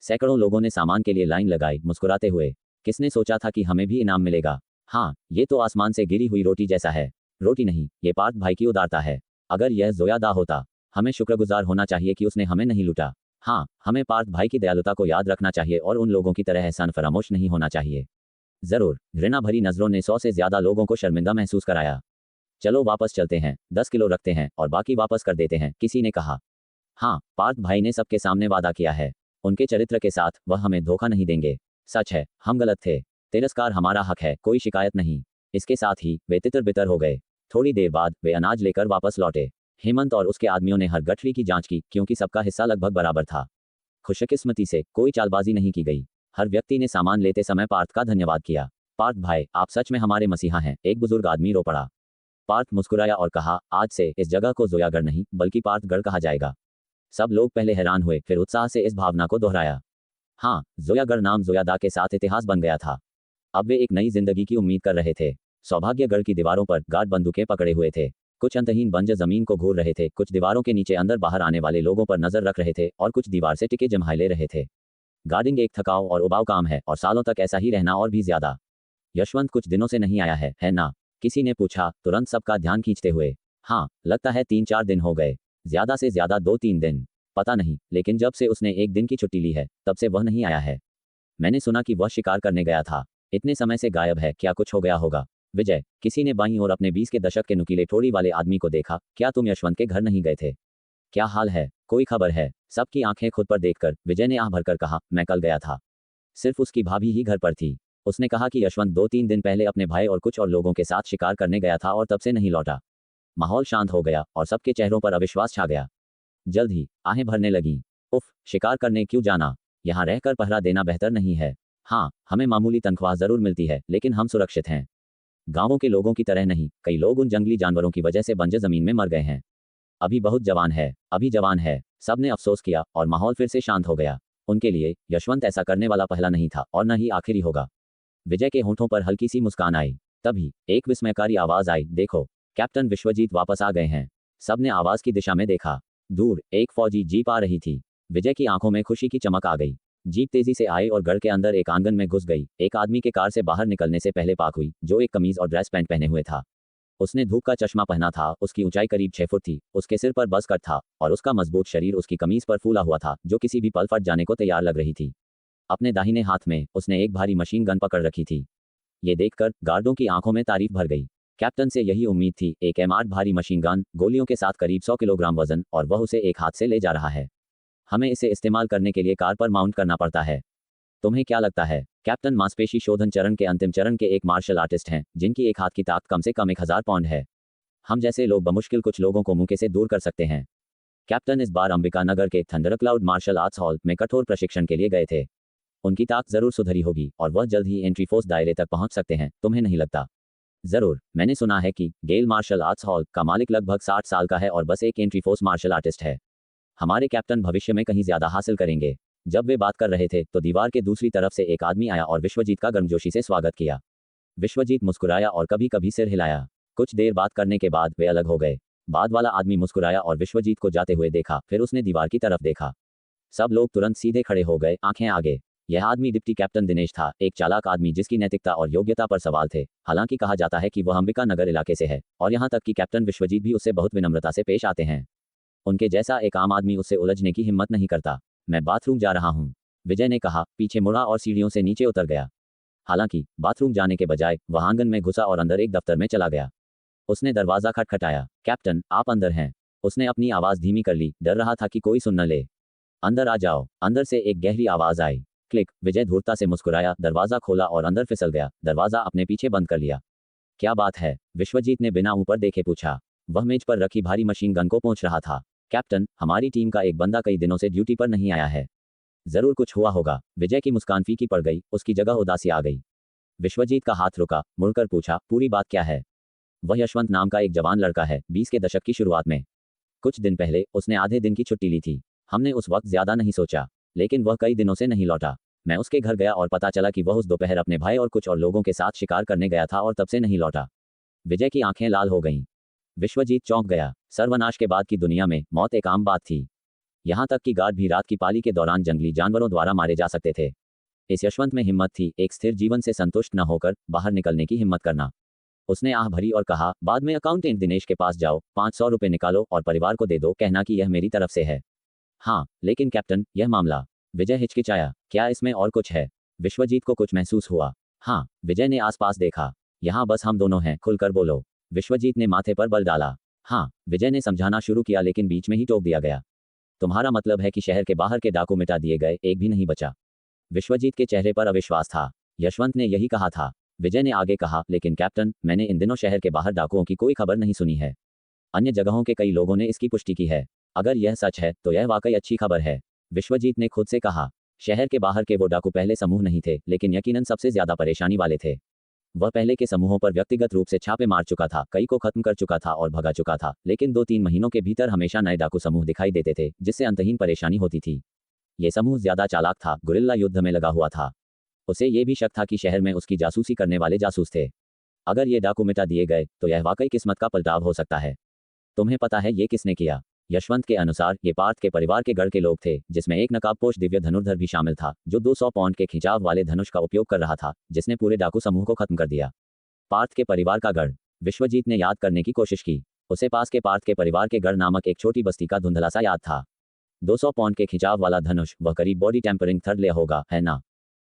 सैकड़ों लोगों ने सामान के लिए लाइन लगाई, मुस्कुराते हुए। किसने सोचा था कि हमें भी इनाम मिलेगा? हाँ, ये तो आसमान से गिरी हुई रोटी जैसा है। रोटी नहीं, ये पार्थ भाई की उदारता है। अगर यह जोयादा होता, हमें शुक्रगुजार होना चाहिए कि उसने हमें नहीं लूटा। हाँ, हमें पार्थ भाई की दयालुता को याद रखना चाहिए और उन लोगों की तरह एहसान फरामोश नहीं होना चाहिए। जरूर। घृणा भरी नजरों ने 100 से ज्यादा लोगों को शर्मिंदा महसूस कराया। चलो वापस चलते हैं, 10 किलो रखते हैं और बाकी वापस कर देते हैं, किसी ने कहा। हाँ, पार्थ भाई ने सबके सामने वादा किया है। उनके चरित्र के साथ वह हमें धोखा नहीं देंगे। सच है, हम गलत थे। तिरस्कार हमारा हक है, कोई शिकायत नहीं। इसके साथ ही वे तितर बितर हो गए। थोड़ी देर बाद वे अनाज लेकर वापस लौटे। हेमंत और उसके आदमियों ने हर गठरी की जांच की, क्योंकि सबका हिस्सा लगभग बराबर था। खुशकिस्मती से कोई चालबाजी नहीं की गई। हर व्यक्ति ने सामान लेते समय पार्थ का धन्यवाद किया। पार्थ भाई, आप सच में हमारे मसीहा हैं, एक बुजुर्ग आदमी रो पड़ा। पार्थ मुस्कुराया और कहा, आज से इस जगह को जोयागढ़ नहीं बल्कि पार्थगढ़ कहा जाएगा। सब लोग पहले हैरान हुए, फिर उत्साह से इस भावना को दोहराया। हाँ, जोयागढ़ नाम जोयादा के साथ इतिहास बन गया था। अब वे एक नई जिंदगी की उम्मीद कर रहे थे। सौभाग्यगढ़ की दीवारों पर गार्ड बंदूकें पकड़े हुए थे। कुछ अंतहीन बंजर जमीन को घूर रहे थे, कुछ दीवारों के नीचे अंदर बाहर आने वाले लोगों पर नजर रख रहे थे और कुछ दीवार से टिके जम्हाई ले रहे थे। गार्डिंग एक थकाऊ और उबाऊ काम है और सालों तक ऐसा ही रहना और भी ज्यादा। यशवंत कुछ दिनों से नहीं आया है ना? किसी ने पूछा, तुरंत सबका ध्यान खींचते हुए। हाँ, लगता है 3-4 दिन हो गए, ज्यादा से ज्यादा 2-3 दिन। पता नहीं, लेकिन जब से उसने एक दिन की छुट्टी ली है तब से वह नहीं आया है। मैंने सुना कि वह शिकार करने गया था। इतने समय से गायब है, क्या कुछ हो गया होगा? विजय, किसी ने बाईं ओर अपने 20 के दशक के नुकीले ठोड़ी वाले आदमी को देखा। क्या तुम यशवंत के घर नहीं गए थे? क्या हाल है? कोई खबर है? सबकी आंखें खुद पर देखकर विजय ने आह भरकर कहा, मैं कल गया था। सिर्फ उसकी भाभी ही घर पर थी। उसने कहा कि यशवंत 2-3 दिन पहले अपने भाई और कुछ और लोगों के साथ शिकार करने गया था और तब से नहीं लौटा। माहौल शांत हो गया और सबके चेहरों पर अविश्वास छा गया। जल्द ही आहें भरने लगीं। उफ, शिकार करने क्यों जाना? यहाँ रहकर पहरा देना बेहतर नहीं है? हाँ, हमें मामूली तनख्वाह जरूर मिलती है, लेकिन हम सुरक्षित हैं। गांवों के लोगों की तरह नहीं, कई लोग उन जंगली जानवरों की वजह से बंजर जमीन में मर गए हैं। अभी बहुत जवान है, अभी जवान है। सबने अफसोस किया और माहौल फिर से शांत हो गया। उनके लिए यशवंत ऐसा करने वाला पहला नहीं था और न ही आखिरी होगा। विजय के होंठों पर हल्की सी मुस्कान आई। तभी एक विस्मयकारी आवाज आई, देखो, कैप्टन विश्वजीत वापस आ गए हैं। सबने आवाज की दिशा में देखा। दूर एक फौजी जीप आ रही थी। विजय की आंखों में खुशी की चमक आ गई। जीप तेजी से आई और गढ़ के अंदर एक आंगन में घुस गई। एक आदमी के कार से बाहर निकलने से पहले पाक हुई, जो एक कमीज और ड्रेस पैंट पहने हुए था। उसने धूप का चश्मा पहना था, उसकी ऊंचाई करीब 6 फुट थी, उसके सिर पर बस कट था और उसका मजबूत शरीर उसकी कमीज पर फूला हुआ था, जो किसी भी पल फट जाने को तैयार लग रही थी। अपने दाहिने हाथ में उसने एक भारी मशीन गन पकड़ रखी थी। ये देखकर गार्डों की आंखों में तारीफ भर गई। कैप्टन से यही उम्मीद थी, एक M8 भारी मशीन गन, गोलियों के साथ करीब 100 किलोग्राम वजन, और वह उसे एक हाथ से ले जा रहा है। हमें इसे इस्तेमाल करने के लिए कार पर माउंट करना पड़ता है। तुम्हें क्या लगता है? कैप्टन मांसपेशी शोधन चरण के अंतिम चरण के एक मार्शल आर्टिस्ट हैं, जिनकी एक हाथ की ताकत कम से कम 1000 पाउंड है। हम जैसे लोग बमुश्किल कुछ लोगों को मुक्के से दूर कर सकते हैं। कैप्टन इस बार अंबिका नगर के thunder cloud martial arts hall में कठोर प्रशिक्षण के लिए गए थे। उनकी ताकत जरूर सुधरी होगी और वह जल्द ही एंट्री फोर्स दायरे तक पहुंच सकते हैं, तुम्हें नहीं लगता? जरूर, मैंने सुना है कि गेल मार्शल आर्ट्स हॉल का मालिक लगभग 60 साल का है और बस एक एंट्री फोर्स मार्शल आर्टिस्ट है। हमारे कैप्टन भविष्य में कहीं ज्यादा हासिल करेंगे। जब वे बात कर रहे थे तो दीवार के दूसरी तरफ से एक आदमी आया और विश्वजीत का गर्मजोशी से स्वागत किया। विश्वजीत मुस्कुराया और कभी कभी सिर हिलाया। कुछ देर बात करने के बाद वे अलग हो गए। बाद वाला आदमी मुस्कुराया और विश्वजीत को जाते हुए देखा, फिर उसने दीवार की तरफ देखा। सब लोग तुरंत सीधे खड़े हो गए, आंखें आगे। यह आदमी डिप्टी कैप्टन दिनेश था, एक चालाक आदमी जिसकी नैतिकता और योग्यता पर सवाल थे। हालांकि कहा जाता है कि वह अंबिका नगर इलाके से है और यहाँ तक कि कैप्टन विश्वजीत भी उससे बहुत विनम्रता से पेश आते हैं। उनके जैसा एक आम आदमी उससे उलझने की हिम्मत नहीं करता। मैं बाथरूम जा रहा हूँ, विजय ने कहा, पीछे मुड़ा और सीढ़ियों से नीचे उतर गया। हालांकि बाथरूम जाने के बजाय वह आंगन में घुसा और अंदर एक दफ्तर में चला गया। उसने दरवाजा खटखटाया। कैप्टन, आप अंदर हैं? उसने अपनी आवाज धीमी कर ली, डर रहा था कि कोई सुन न ले। अंदर आ जाओ, अंदर से एक गहरी आवाज आई। क्लिक। विजय धूर्तता से मुस्कुराया, दरवाजा खोला और अंदर फिसल गया। दरवाजा अपने पीछे बंद कर लिया। क्या बात है? विश्वजीत ने बिना ऊपर देखे पूछा। वह मेज पर रखी भारी मशीन गन को पोंछ रहा था। कैप्टन, हमारी टीम का एक बंदा कई दिनों से ड्यूटी पर नहीं आया है। जरूर कुछ हुआ होगा। विजय की मुस्कान फीकी पड़ गई, उसकी जगह उदासी आ गई। विश्वजीत का हाथ रुका, मुड़कर पूछा, पूरी बात क्या है? वह यशवंत नाम का एक जवान लड़का है, 20 के दशक की शुरुआत में। कुछ दिन पहले उसने आधे दिन की छुट्टी ली थी। हमने उस वक्त ज्यादा नहीं सोचा, लेकिन वह कई दिनों से नहीं लौटा। मैं उसके घर गया और पता चला कि वह उस दोपहर अपने भाई और कुछ और लोगों के साथ शिकार करने गया था और तब से नहीं लौटा। विजय की आंखें लाल हो गईं। विश्वजीत चौंक गया। सर्वनाश के बाद की दुनिया में मौत एक आम बात थी। यहाँ तक कि गार्ड भी रात की पाली के दौरान जंगली जानवरों द्वारा मारे जा सकते थे। इस यशवंत में हिम्मत थी, एक स्थिर जीवन से संतुष्ट न होकर बाहर निकलने की हिम्मत करना। उसने आह भरी और कहा, बाद में अकाउंटेंट दिनेश के पास जाओ, 500 रुपये निकालो और परिवार को दे दो, कहना कि यह मेरी तरफ से है। हाँ, लेकिन कैप्टन, यह मामला। विजय हिचकिचाया। क्या इसमें और कुछ है? विश्वजीत को कुछ महसूस हुआ। हाँ, विजय ने आसपास देखा। यहाँ बस हम दोनों हैं, खुलकर बोलो। विश्वजीत ने माथे पर बल डाला। हाँ, विजय ने समझाना शुरू किया, लेकिन बीच में ही टोक दिया गया। तुम्हारा मतलब है कि शहर के बाहर के डाकू मिटा दिए गए, एक भी नहीं बचा? विश्वजीत के चेहरे पर अविश्वास था। यशवंत ने यही कहा था। विजय ने आगे कहा, लेकिन कैप्टन, मैंने इन दिनों शहर के बाहर डाकुओं की कोई खबर नहीं सुनी है। अन्य जगहों के कई लोगों ने इसकी पुष्टि की है। अगर यह सच है तो यह वाकई अच्छी खबर है। विश्वजीत ने खुद से कहा। शहर के बाहर के वो डाकू पहले समूह नहीं थे, लेकिन यकीनन सबसे ज्यादा परेशानी वाले थे। वह पहले के समूहों पर व्यक्तिगत रूप से छापे मार चुका था, कई को खत्म कर चुका था और भगा चुका था, लेकिन 2-3 महीनों के भीतर हमेशा नए डाकू समूह दिखाई देते थे, जिससे अंतहीन परेशानी होती थी। ये समूह ज्यादा चालाक था, गुरिल्ला युद्ध में लगा हुआ था। उसे ये भी शक था कि शहर में उसकी जासूसी करने वाले जासूस थे। अगर ये डाकू मिटा दिए गए तो यह वाकई किस्मत का पलटाव हो सकता है। तुम्हें पता है ये किसने किया? यशवंत के अनुसार ये पार्थ के परिवार के गढ़ के लोग थे, जिसमें एक नकाबपोश दिव्य धनुर्धर भी शामिल था, जो 200 पाउंड के खिंचाव वाले धनुष का उपयोग कर रहा था, जिसने पूरे डाकू समूह को खत्म कर दिया। पार्थ के परिवार का गढ़। विश्वजीत ने याद करने की कोशिश की। उसे पास के पार्थ के परिवार के गढ़ नामक एक छोटी बस्ती का धुंधला सा याद था। 200 पाउंड के खिंचाव वाला धनुष, वह करीब बॉडी टेम्परिंग थर्ड लेयर होगा, है ना?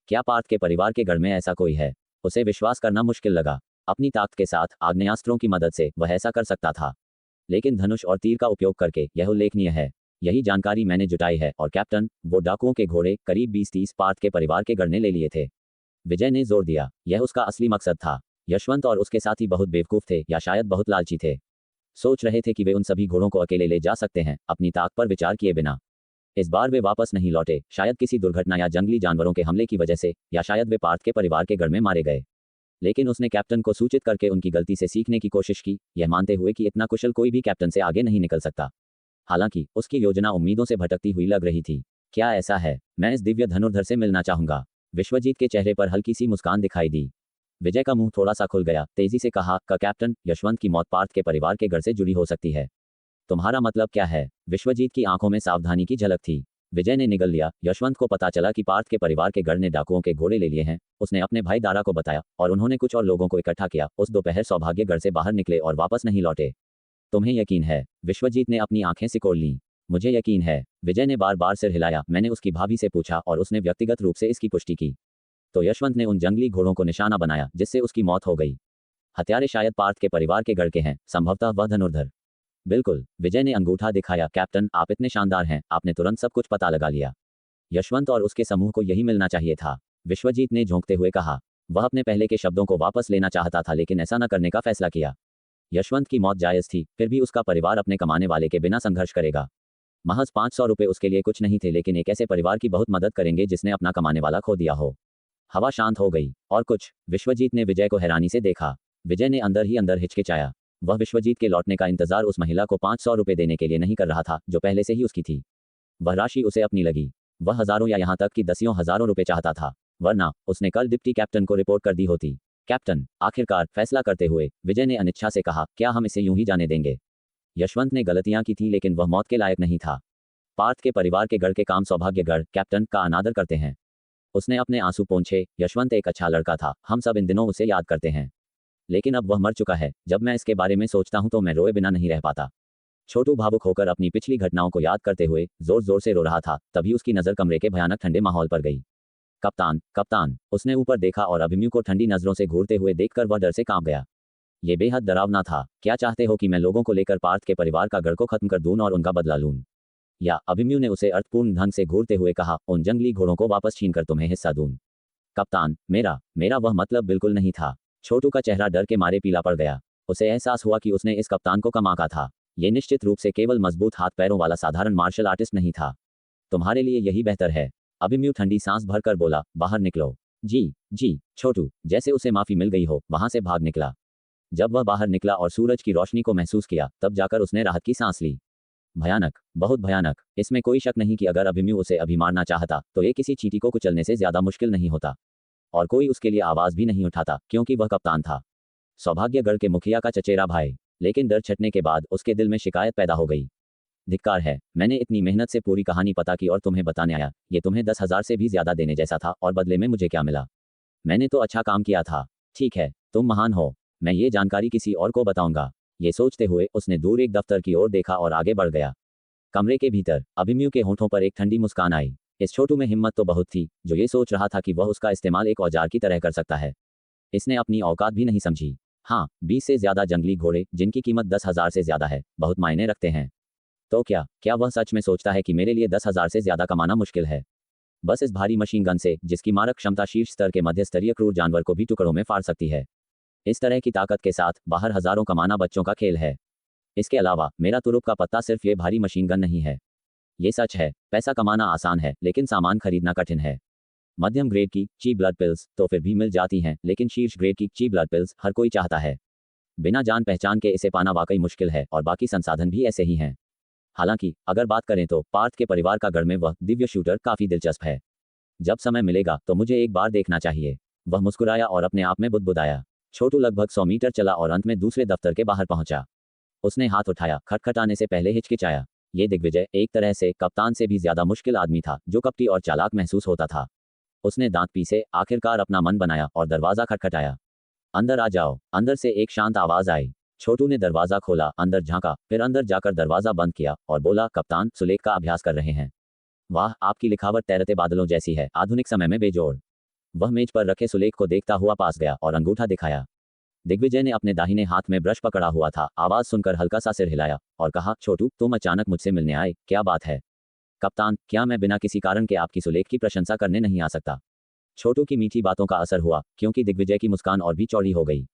क्या पार्थ के परिवार के गढ़ में ऐसा कोई है? उसे विश्वास करना मुश्किल लगा। अपनी ताकत के साथ आग्नेयास्त्रों की मदद से वह ऐसा कर सकता था, लेकिन धनुष और तीर का उपयोग करके यह उल्लेखनीय है। यही जानकारी मैंने जुटाई है और कैप्टन, वो डाकुओं के घोड़े करीब 20-30 पार्थ के परिवार के गढ़ ने ले लिए थे। विजय ने जोर दिया। यह उसका असली मकसद था। यशवंत और उसके साथी बहुत बेवकूफ थे या शायद बहुत लालची थे। सोच रहे थे कि वे उन सभी घोड़ों को अकेले ले जा सकते हैं, अपनी ताकत पर विचार किए बिना। इस बार वे वापस नहीं लौटे, शायद किसी दुर्घटना या जंगली जानवरों के हमले की वजह से, या शायद वे पार्थ के परिवार के गढ़ में मारे गए। लेकिन उसने कैप्टन को सूचित करके उनकी गलती से सीखने की कोशिश की, यह मानते हुए कि इतना कुशल कोई भी कैप्टन से आगे नहीं निकल सकता। हालांकि उसकी योजना उम्मीदों से भटकती हुई लग रही थी। क्या ऐसा है? मैं इस दिव्य धनुर्धर से मिलना चाहूंगा। विश्वजीत के चेहरे पर हल्की सी मुस्कान दिखाई दी। विजय का मुंह थोड़ा सा खुल गया, तेजी से कहा, कैप्टन, यशवंत की मौत पार्थ के परिवार के गढ़ से जुड़ी हो सकती है। तुम्हारा मतलब क्या है? विश्वजीत की आंखों में सावधानी की झलक थी। विजय ने निगल लिया, यशवंत को पता चला कि पार्थ के परिवार के गढ़ ने डाकुओं के घोड़े ले लिए हैं। उसने अपने भाई दारा को बताया और उन्होंने कुछ और लोगों को इकट्ठा किया। उस दोपहर सौभाग्य गढ़ से बाहर निकले और वापस नहीं लौटे। तुम्हें यकीन है? विश्वजीत ने अपनी आंखें सिकोड़ लीं। मुझे यकीन है। विजय ने बार बार सिर हिलाया। मैंने उसकी भाभी से पूछा और उसने व्यक्तिगत रूप से इसकी पुष्टि की। तो यशवंत ने उन जंगली घोड़ों को निशाना बनाया जिससे उसकी मौत हो गई। हत्यारे शायद पार्थ के परिवार के गढ़ के हैं, संभवतः वह धनुर्धर। बिल्कुल, विजय ने अंगूठा दिखाया। कैप्टन, आप इतने शानदार हैं, आपने तुरंत सब कुछ पता लगा लिया। यशवंत और उसके समूह को यही मिलना चाहिए था, विश्वजीत ने झोंकते हुए कहा। वह अपने पहले के शब्दों को वापस लेना चाहता था, लेकिन ऐसा न करने का फैसला किया। यशवंत की मौत जायज थी, फिर भी उसका परिवार अपने कमाने वाले के बिना संघर्ष करेगा। महज 500 रुपये उसके लिए कुछ नहीं थे, लेकिन एक ऐसे परिवार की बहुत मदद करेंगे जिसने अपना कमाने वाला खो दिया हो। हवा शांत हो गई। और कुछ? विश्वजीत ने विजय को हैरानी से देखा। विजय ने अंदर ही अंदर हिचकिचाया। वह विश्वजीत के लौटने का इंतजार उस महिला को 500 रुपये देने के लिए नहीं कर रहा था, जो पहले से ही उसकी थी। वह राशि उसे अपनी लगी। वह हजारों या यहाँ तक कि दसियों हजारों रुपए चाहता था, वरना उसने कल डिप्टी कैप्टन को रिपोर्ट कर दी होती। कैप्टन, आखिरकार फैसला करते हुए विजय ने अनिच्छा से कहा, क्या हम इसे यूं ही जाने देंगे? यशवंत ने गलतियां की थी, लेकिन वह मौत के लायक नहीं था। पार्थ के परिवार के गढ़ के काम सौभाग्य गढ़ कैप्टन का अनादर करते हैं। उसने अपने आंसू पोंछे। यशवंत एक अच्छा लड़का था, हम सब इन दिनों उसे याद करते हैं, लेकिन अब वह मर चुका है। जब मैं इसके बारे में सोचता हूं तो मैं रोए बिना नहीं रह पाता। छोटू भावुक होकर अपनी पिछली घटनाओं को याद करते हुए जोर जोर से रो रहा था। तभी उसकी नजर कमरे के भयानक ठंडे माहौल पर गई। कप्तान, कप्तान, उसने ऊपर देखा और अभिमन्यु को ठंडी नजरों से घूरते हुए देखकर वह डर से कांप गया। ये बेहद डरावना था। क्या चाहते हो कि मैं लोगों को लेकर पार्थ के परिवार का गढ़ को खत्म कर दूं और उनका बदला लूं? या अभिमन्यु ने उसे अर्थपूर्ण ढंग से घूरते हुए कहा, उन जंगली घोड़ों को वापस छीनकर तुम्हें हिस्सा दूं? कप्तान, मेरा वह मतलब बिल्कुल नहीं था। छोटू का चेहरा डर के मारे पीला पड़ गया। उसे एहसास हुआ कि उसने इस कप्तान को कम आंका था। ये निश्चित रूप से केवल मजबूत हाथ पैरों वाला साधारण मार्शल आर्टिस्ट नहीं था। तुम्हारे लिए यही बेहतर है, अभिमन्यु ठंडी सांस भरकर बोला। बाहर निकलो। जी छोटू, जैसे उसे माफी मिल गई हो, वहां से भाग निकला। जब वह बाहर निकला और सूरज की रोशनी को महसूस किया, तब जाकर उसने राहत की सांस ली। भयानक, बहुत भयानक। इसमें कोई शक नहीं कि अगर अभिमन्यु उसे अभी मारना चाहता तो ये किसी चींटी को कुचलने से ज्यादा मुश्किल नहीं होता, और कोई उसके लिए आवाज भी नहीं उठाता, क्योंकि वह कप्तान था, सौभाग्यगढ़ के मुखिया का चचेरा भाई। लेकिन डर छटने के बाद उसके दिल में शिकायत पैदा हो गई। धिक्कार है, मैंने इतनी मेहनत से पूरी कहानी पता की और तुम्हें बताने आया। ये तुम्हें 10,000 से भी ज्यादा देने जैसा था, और बदले में मुझे क्या मिला? मैंने तो अच्छा काम किया था। ठीक है, तुम महान हो, मैं ये जानकारी किसी और को बताऊंगा। ये सोचते हुए उसने दूर एक दफ्तर की ओर देखा और आगे बढ़ गया। कमरे के भीतर अभिमन्यु के होंठों पर एक ठंडी मुस्कान आई। इस छोटू में हिम्मत तो बहुत थी, जो ये सोच रहा था कि वह उसका इस्तेमाल एक औजार की तरह कर सकता है। इसने अपनी औकात भी नहीं समझी। हाँ, 20 से ज्यादा जंगली घोड़े जिनकी कीमत 10,000 से ज्यादा है, बहुत मायने रखते हैं। तो क्या वह सच में सोचता है कि मेरे लिए 10,000 से ज्यादा कमाना मुश्किल है? बस इस भारी मशीन गन से, जिसकी मारक क्षमता शीर्ष स्तर के मध्य स्तरीय क्रूर जानवर को भी टुकड़ों में फाड़ सकती है। इस तरह की ताकत के साथ बाहर हजारों कमाना बच्चों का खेल है। इसके अलावा मेरा तुरुप का पत्ता सिर्फ ये भारी मशीन गन नहीं है। ये सच है, पैसा कमाना आसान है, लेकिन सामान खरीदना कठिन है। मध्यम ग्रेड की ची ब्लड पिल्स तो फिर भी मिल जाती हैं, लेकिन शीर्ष ग्रेड की ची ब्लड पिल्स हर कोई चाहता है। बिना जान पहचान के इसे पाना वाकई मुश्किल है, और बाकी संसाधन भी ऐसे ही हैं। हालांकि अगर बात करें तो पार्थ के परिवार का गढ़ में वह दिव्य शूटर काफी दिलचस्प है। जब समय मिलेगा तो मुझे एक बार देखना चाहिए। वह मुस्कुराया और अपने आप में बुदबुदाया। छोटू लगभग 100 मीटर चला और अंत में दूसरे दफ्तर के बाहर पहुंचा। उसने हाथ उठाया, खटखटाने से पहले हिचकिचाया। ये दिग्विजय एक तरह से कप्तान से भी ज्यादा मुश्किल आदमी था, जो कपटी और चालाक महसूस होता था। उसने दांत पीसे आखिरकार अपना मन बनाया और दरवाजा खटखटाया। अंदर आ जाओ। अंदर से एक शांत आवाज आई। छोटू ने दरवाजा खोला, अंदर झांका, फिर अंदर जाकर दरवाजा बंद किया और बोला, कप्तान सुलेख का अभ्यास कर रहे हैं। वाह, आपकी लिखावट तैरते बादलों जैसी है, आधुनिक समय में बेजोड़। वह मेज पर रखे सुलेख को देखता हुआ पास गया और अंगूठा दिखाया। दिग्विजय ने अपने दाहिने हाथ में ब्रश पकड़ा हुआ था। आवाज सुनकर हल्का सा सिर हिलाया और कहा, छोटू तुम अचानक मुझसे मिलने आए, क्या बात है? कप्तान, क्या मैं बिना किसी कारण के आपकी सुलेख की प्रशंसा करने नहीं आ सकता? छोटू की मीठी बातों का असर हुआ, क्योंकि दिग्विजय की मुस्कान और भी चौड़ी हो गई।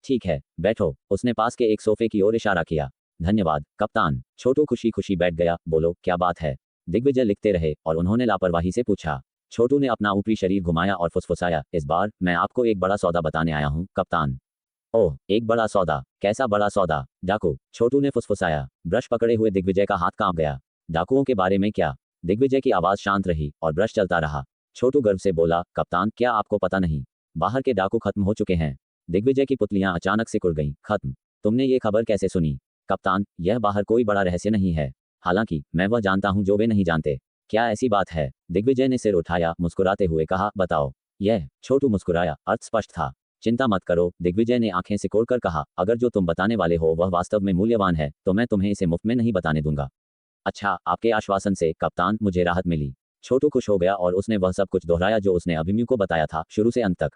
ठीक है, बैठो। उसने पास के एक सोफे की ओर इशारा किया। धन्यवाद कप्तान। छोटू खुशी खुशी बैठ गया। बोलो, क्या बात है? दिग्विजय लिखते रहे और उन्होंने लापरवाही से पूछा। छोटू ने अपना ऊपरी शरीर घुमाया और फुसफुसाया, इस बार मैं आपको एक बड़ा सौदा बताने आया हूँ कप्तान। ओह, एक बड़ा सौदा? कैसा बड़ा सौदा? डाकू। छोटू ने फुसफुसाया। ब्रश पकड़े हुए दिग्विजय का हाथ कांप गया। डाकुओं के बारे में क्या? दिग्विजय की आवाज शांत रही और ब्रश चलता रहा। छोटू गर्व से बोला, कप्तान क्या आपको पता नहीं? बाहर के डाकू खत्म हो चुके हैं। दिग्विजय की पुतलियां अचानक सिकुड़ गईं। खत्म? तुमने ये खबर कैसे सुनी? कप्तान, यह बाहर कोई बड़ा रहस्य नहीं है। हालांकि मैं वह जानता हूं जो वे नहीं जानते। क्या ऐसी बात है? दिग्विजय ने सिर उठाया, मुस्कुराते हुए कहा, बताओ। यह। छोटू मुस्कुराया, अर्थ स्पष्ट था। चिंता मत करो, दिग्विजय ने आंखें सिकोड़कर कहा, अगर जो तुम बताने वाले हो वह वास्तव में मूल्यवान है तो मैं तुम्हें इसे मुफ्त में नहीं बताने दूंगा। अच्छा, आपके आश्वासन से कप्तान मुझे राहत मिली। छोटू खुश हो गया और उसने वह सब कुछ दोहराया जो उसने अभिमन्यु को बताया था, शुरू से अंत तक।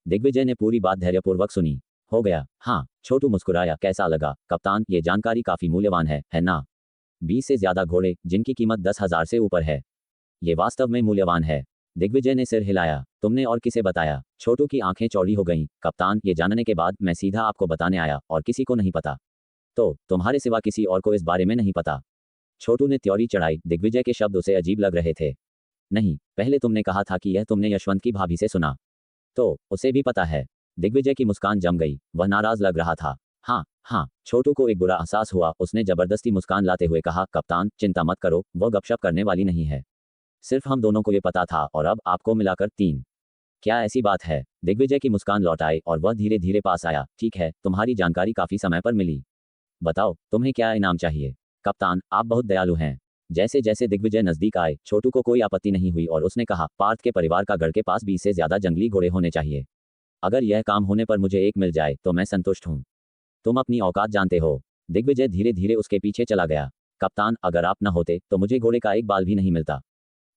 दिग्विजय ने पूरी बात धैर्यपूर्वक सुनी। हो गया? हाँ। छोटू मुस्कुराया, कैसा लगा कप्तान? ये जानकारी काफी मूल्यवान है ना? 20 से ज्यादा घोड़े जिनकी कीमत 10,000 से ऊपर है। ये वास्तव में मूल्यवान है। दिग्विजय ने सिर हिलाया। तुमने और किसे बताया? छोटू की आंखें चौड़ी हो गईं। कप्तान, ये जानने के बाद मैं सीधा आपको बताने आया और किसी को नहीं पता। तो तुम्हारे सिवा किसी और को इस बारे में नहीं पता? छोटू ने त्योरी चढ़ाई। दिग्विजय के शब्द उसे अजीब लग रहे थे। नहीं, पहले तुमने कहा था कि यह तुमने यशवंत की भाभी से सुना। तो उसे भी पता है? दिग्विजय की मुस्कान जम गई। वह नाराज लग रहा था। हाँ हाँ। छोटू को एक बुरा एहसास हुआ। उसने जबरदस्ती मुस्कान लाते हुए कहा, कप्तान चिंता मत करो, वह गपशप करने वाली नहीं है। सिर्फ हम दोनों को ये पता था और अब आपको मिलाकर 3। क्या ऐसी बात है? दिग्विजय की मुस्कान लौट आई और वह धीरे धीरे पास आया। ठीक है, तुम्हारी जानकारी काफी समय पर मिली। बताओ, तुम्हें क्या इनाम चाहिए? कप्तान, आप बहुत दयालु हैं। जैसे जैसे दिग्विजय नजदीक आए, छोटू को कोई आपत्ति नहीं हुई और उसने कहा, पार्थ के परिवार का गढ़ के पास 20 से ज्यादा जंगली घोड़े होने चाहिए। अगर यह काम होने पर मुझे एक मिल जाए तो मैं संतुष्ट हूँ। तुम अपनी औकात जानते हो। दिग्विजय धीरे धीरे उसके पीछे चला गया। कप्तान, अगर आप न होते तो मुझे घोड़े का एक बाल भी नहीं मिलता।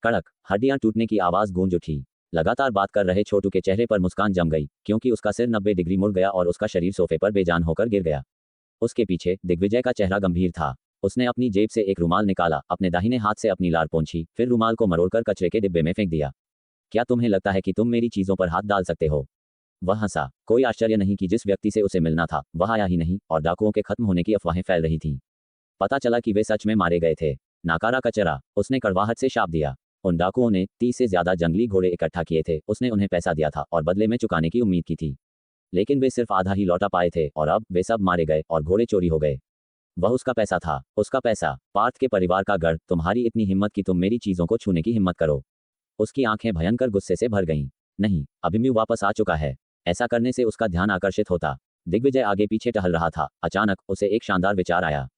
कड़क हड्डियां टूटने की आवाज गूंज उठी। लगातार बात कर रहे छोटू के चेहरे पर मुस्कान जम गई, क्योंकि उसका सिर 90 डिग्री मुड़ गया और उसका शरीर सोफे पर बेजान होकर गिर गया। उसके पीछे दिग्विजय का चेहरा गंभीर था। उसने अपनी जेब से एक रुमाल निकाला, अपने दाहिने हाथ से अपनी लार पोंछी, फिर रुमाल को मरोड़कर कचरे के डिब्बे में फेंक दिया। क्या तुम्हें लगता है कि तुम मेरी चीजों पर हाथ डाल सकते हो? वह हंसा। कोई आश्चर्य नहीं कि जिस व्यक्ति से उसे मिलना था वह आया ही नहीं और डाकुओं के खत्म होने की अफवाहें फैल रही थीं। पता चला कि वे सच में मारे गए थे। नाकारा कचरा, उसने कड़वाहट से शाप दिया। उन डाकुओं ने 30 से ज्यादा जंगली घोड़े इकट्ठा किए थे। उसने उन्हें पैसा दिया था और बदले में चुकाने की उम्मीद की थी, लेकिन वे सिर्फ आधा ही लौटा पाए थे और अब वे सब मारे गए और घोड़े चोरी हो गए। वह उसका पैसा था, उसका पैसा। पार्थ के परिवार का गढ़। तुम्हारी इतनी हिम्मत कि तुम मेरी चीजों को छूने की हिम्मत करो। उसकी आंखें भयंकर गुस्से से भर गईं। नहीं, अभिमन्यु वापस आ चुका है। ऐसा करने से उसका ध्यान आकर्षित होता। दिग्विजय आगे पीछे टहल रहा था। अचानक उसे एक शानदार विचार आया।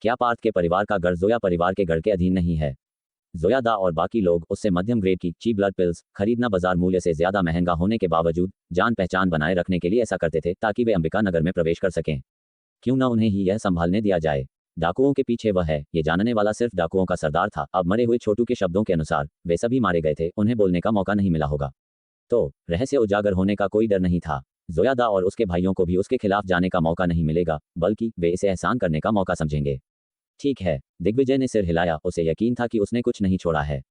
क्या पार्थ के परिवार का गढ़ जोया परिवार के गढ़ के अधीन नहीं है? जोया दा और बाकी लोग उससे मध्यम ग्रेड की चीप ब्लड पिल्स खरीदना बाजार मूल्य से ज्यादा महंगा होने के बावजूद जान पहचान बनाए रखने के लिए ऐसा करते थे, ताकि वे अंबिका नगर में प्रवेश कर सकें। क्यों न उन्हें ही यह संभालने दिया जाए? डाकुओं के पीछे वह है, ये जानने वाला सिर्फ डाकुओं का सरदार था। अब मरे हुए छोटू के शब्दों के अनुसार वे सभी मारे गए थे, उन्हें बोलने का मौका नहीं मिला होगा। तो रहस्य उजागर होने का कोई डर नहीं था। जोया दा और उसके भाइयों को भी उसके खिलाफ जाने का मौका नहीं मिलेगा, बल्कि वे इसे एहसान करने का मौका समझेंगे। ठीक है, दिग्विजय ने सिर हिलाया। उसे यकीन था कि उसने कुछ नहीं छोड़ा है।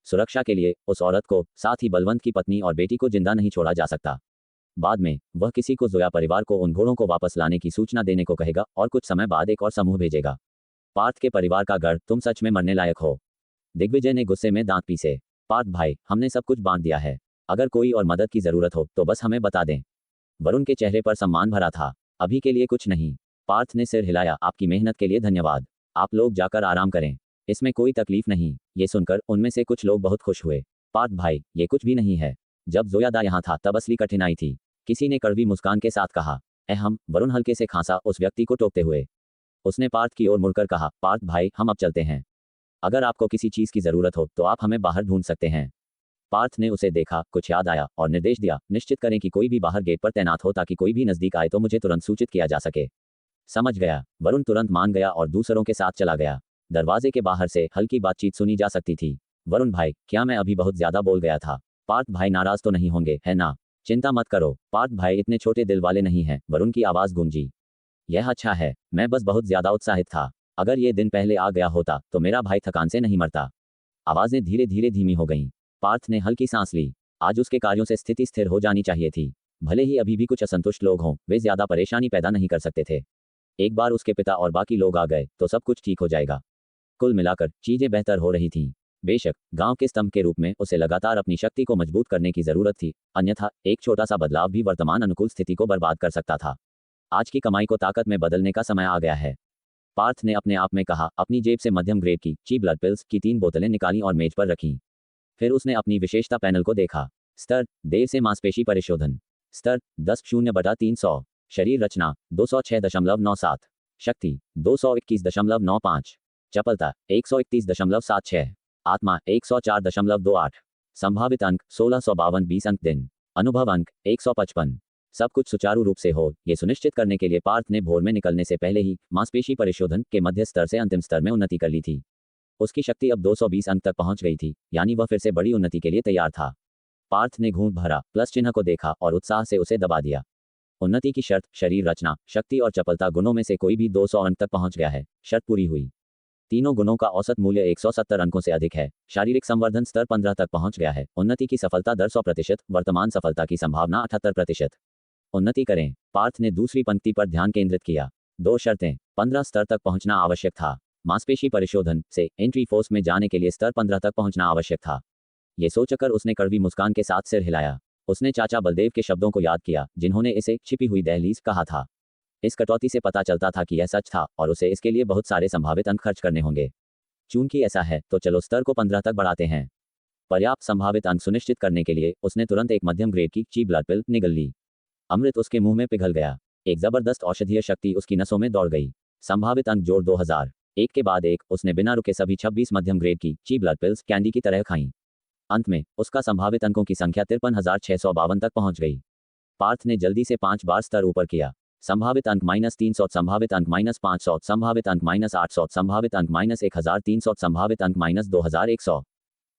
सुरक्षा के लिए उस औरत को, साथ ही बलवंत की पत्नी और बेटी को जिंदा नहीं छोड़ा जा सकता। बाद में वह किसी को जोया परिवार को उन घोड़ों को वापस लाने की सूचना देने को कहेगा और कुछ समय बाद एक और समूह भेजेगा। पार्थ के परिवार का गढ़, तुम सच में मरने लायक हो। दिग्विजय ने गुस्से में दांत पीसे। पार्थ भाई, हमने सब कुछ बांट दिया है। अगर कोई और मदद की जरूरत हो तो बस हमें बता दें। वरुण के चेहरे पर सम्मान भरा था। अभी के लिए कुछ नहीं। पार्थ ने सिर हिलाया। आपकी मेहनत के लिए धन्यवाद। आप लोग जाकर आराम करें, इसमें कोई तकलीफ नहीं। ये सुनकर उनमें से कुछ लोग बहुत खुश हुए। पार्थ भाई, ये कुछ भी नहीं है। जब जोयादा यहाँ था तब असली कठिनाई थी, किसी ने कड़वी मुस्कान के साथ कहा। हम, वरुण हल्के से खांसा उस व्यक्ति को टोकते हुए। उसने पार्थ की ओर मुड़कर कहा, पार्थ भाई, हम अब चलते हैं। अगर आपको किसी चीज की जरूरत हो तो आप हमें बाहर ढूंढ सकते हैं। पार्थ ने उसे देखा, कुछ याद आया और निर्देश दिया, निश्चित करें कि कोई भी बाहर गेट पर तैनात हो ताकि कोई भी नजदीक आए तो मुझे तुरंत सूचित किया जा सके। समझ गया। वरुण तुरंत मान गया और दूसरों के साथ चला गया। दरवाजे के बाहर से हल्की बातचीत सुनी जा सकती थी। वरुण भाई, क्या मैं अभी बहुत ज्यादा बोल गया था? पार्थ भाई नाराज तो नहीं होंगे, है ना? चिंता मत करो, पार्थ भाई इतने छोटे दिल वाले नहीं हैं। वरुण की आवाज गूंजी। यह अच्छा है, मैं बस बहुत ज्यादा उत्साहित था। अगर ये दिन पहले आ गया होता तो मेरा भाई थकान से नहीं मरता। आवाजें धीरे धीरे धीमी हो गईं। पार्थ ने हल्की सांस ली। आज उसके कार्यों से स्थिति स्थिर हो जानी चाहिए थी। भले ही अभी भी कुछ असंतुष्ट लोग हों, वे ज्यादा परेशानी पैदा नहीं कर सकते थे। एक बार उसके पिता और बाकी लोग आ गए तो सब कुछ ठीक हो जाएगा। कुल मिलाकर चीजें बेहतर हो रही थीं। बेशक गांव के स्तंभ के रूप में उसे लगातार अपनी शक्ति को मजबूत करने की जरूरत थी, अन्यथा एक छोटा सा बदलाव भी वर्तमान अनुकूल स्थिति को बर्बाद कर सकता था। आज की कमाई को ताकत में बदलने का समय आ गया है, पार्थ ने अपने आप में कहा। अपनी जेब से मध्यम ग्रेड की ची ब्लड पिल्स की 3 बोतलें निकालीं और मेज पर रखीं। फिर उसने अपनी विशेषता पैनल को देखा। स्तर, देर से मांसपेशी परिशोधन। स्तर 10/300। शरीर रचना 206.97। शक्ति 221.95। चपलता 131.76। आत्मा 104.28। संभावित अंक 1652 20 अंक दिन। अनुभव अंक 155। सब कुछ सुचारू रूप से हो, ये सुनिश्चित करने के लिए पार्थ ने भोर में निकलने से पहले ही मांसपेशी परिशोधन के मध्य स्तर से अंतिम स्तर में उन्नति कर ली थी। उसकी शक्ति अब 220 अंक तक पहुंच गई थी, यानी वह फिर से बड़ी उन्नति के लिए तैयार था। पार्थ ने घूंट भरा, प्लस चिन्ह को देखा और उत्साह से उसे दबा दिया। उन्नति की शर्त, शरीर रचना, शक्ति और चपलता गुणों में से कोई भी 200 अंक तक पहुंच गया है। शर्त पूरी हुई। तीनों गुणों का औसत मूल्य 170 अंकों से अधिक है। शारीरिक संवर्धन स्तर 15 तक पहुंच गया है। उन्नति की सफलता दर 100%, वर्तमान सफलता की संभावना 78%। उन्नति करें। पार्थ ने दूसरी पंक्ति पर ध्यान केंद्रित किया। 2 शर्तें। 15 स्तर तक पहुंचना आवश्यक था। मांसपेशी परिशोधन से एंट्री फोर्स में जाने के लिए स्तर 15 तक पहुंचना आवश्यक था। ये सोचकर उसने कड़वी मुस्कान के साथ सिर हिलाया। उसने चाचा बलदेव के शब्दों को याद किया, जिन्होंने इसे छिपी हुई दहलीज कहा था। इस कटौती से पता चलता था कि यह सच था और उसे इसके लिए बहुत सारे संभावित अंक खर्च करने होंगे। चूंकि ऐसा है तो चलो स्तर को 15 तक बढ़ाते हैं। पर्याप्त संभावित अंक सुनिश्चित करने के लिए उसने तुरंत एक मध्यम ग्रेड की ची ब्लड पिल निगल ली। अमृत उसके मुंह में पिघल गया। एक जबरदस्त औषधीय शक्ति उसकी नसों में दौड़ गई। संभावित अंक जोड़ 2000। एक के बाद एक उसने बिना रुके सभी 26 मध्यम ग्रेड की ची ब्लड पिल्स कैंडी की तरह खाईं। अंत में उसका संभावित अंकों की संख्या 53,652 तक पहुंच गई। पार्थ ने जल्दी से 5 बार स्तर ऊपर किया। संभावित अंक -300, संभावित अंक -500, संभावित अंक -800, संभावित अंक -1300, संभावित अंक -2100।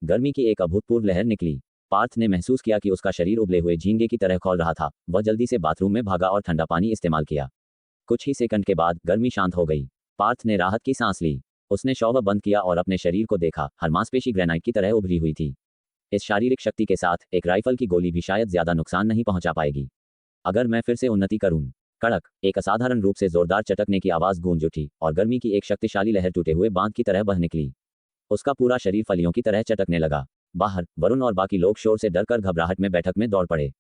गर्मी की एक अभूतपूर्व लहर निकली। पार्थ ने महसूस किया कि उसका शरीर उबले हुए झींगे की तरह खौल रहा था। वह जल्दी से बाथरूम में भागा और ठंडा पानी इस्तेमाल किया। कुछ ही सेकंड के बाद गर्मी शांत हो गई। पार्थ ने राहत की सांस ली। उसने शॉवर बंद किया और अपने शरीर को देखा। हर मांसपेशी ग्रेनाइट की तरह उभरी हुई थी। इस शारीरिक शक्ति के साथ एक राइफल की गोली भी शायद ज्यादा नुकसान नहीं पहुंचा पाएगी। अगर मैं फिर से उन्नति करूं। कड़क, एक असाधारण रूप से जोरदार चटकने की आवाज गूंज उठी और गर्मी की एक शक्तिशाली लहर टूटे हुए बांध की तरह बह निकली। उसका पूरा शरीर फलियों की तरह चटकने लगा। बाहर वरुण और बाकी लोग शोर से डरकर घबराहट में बैठक में दौड़ पड़े।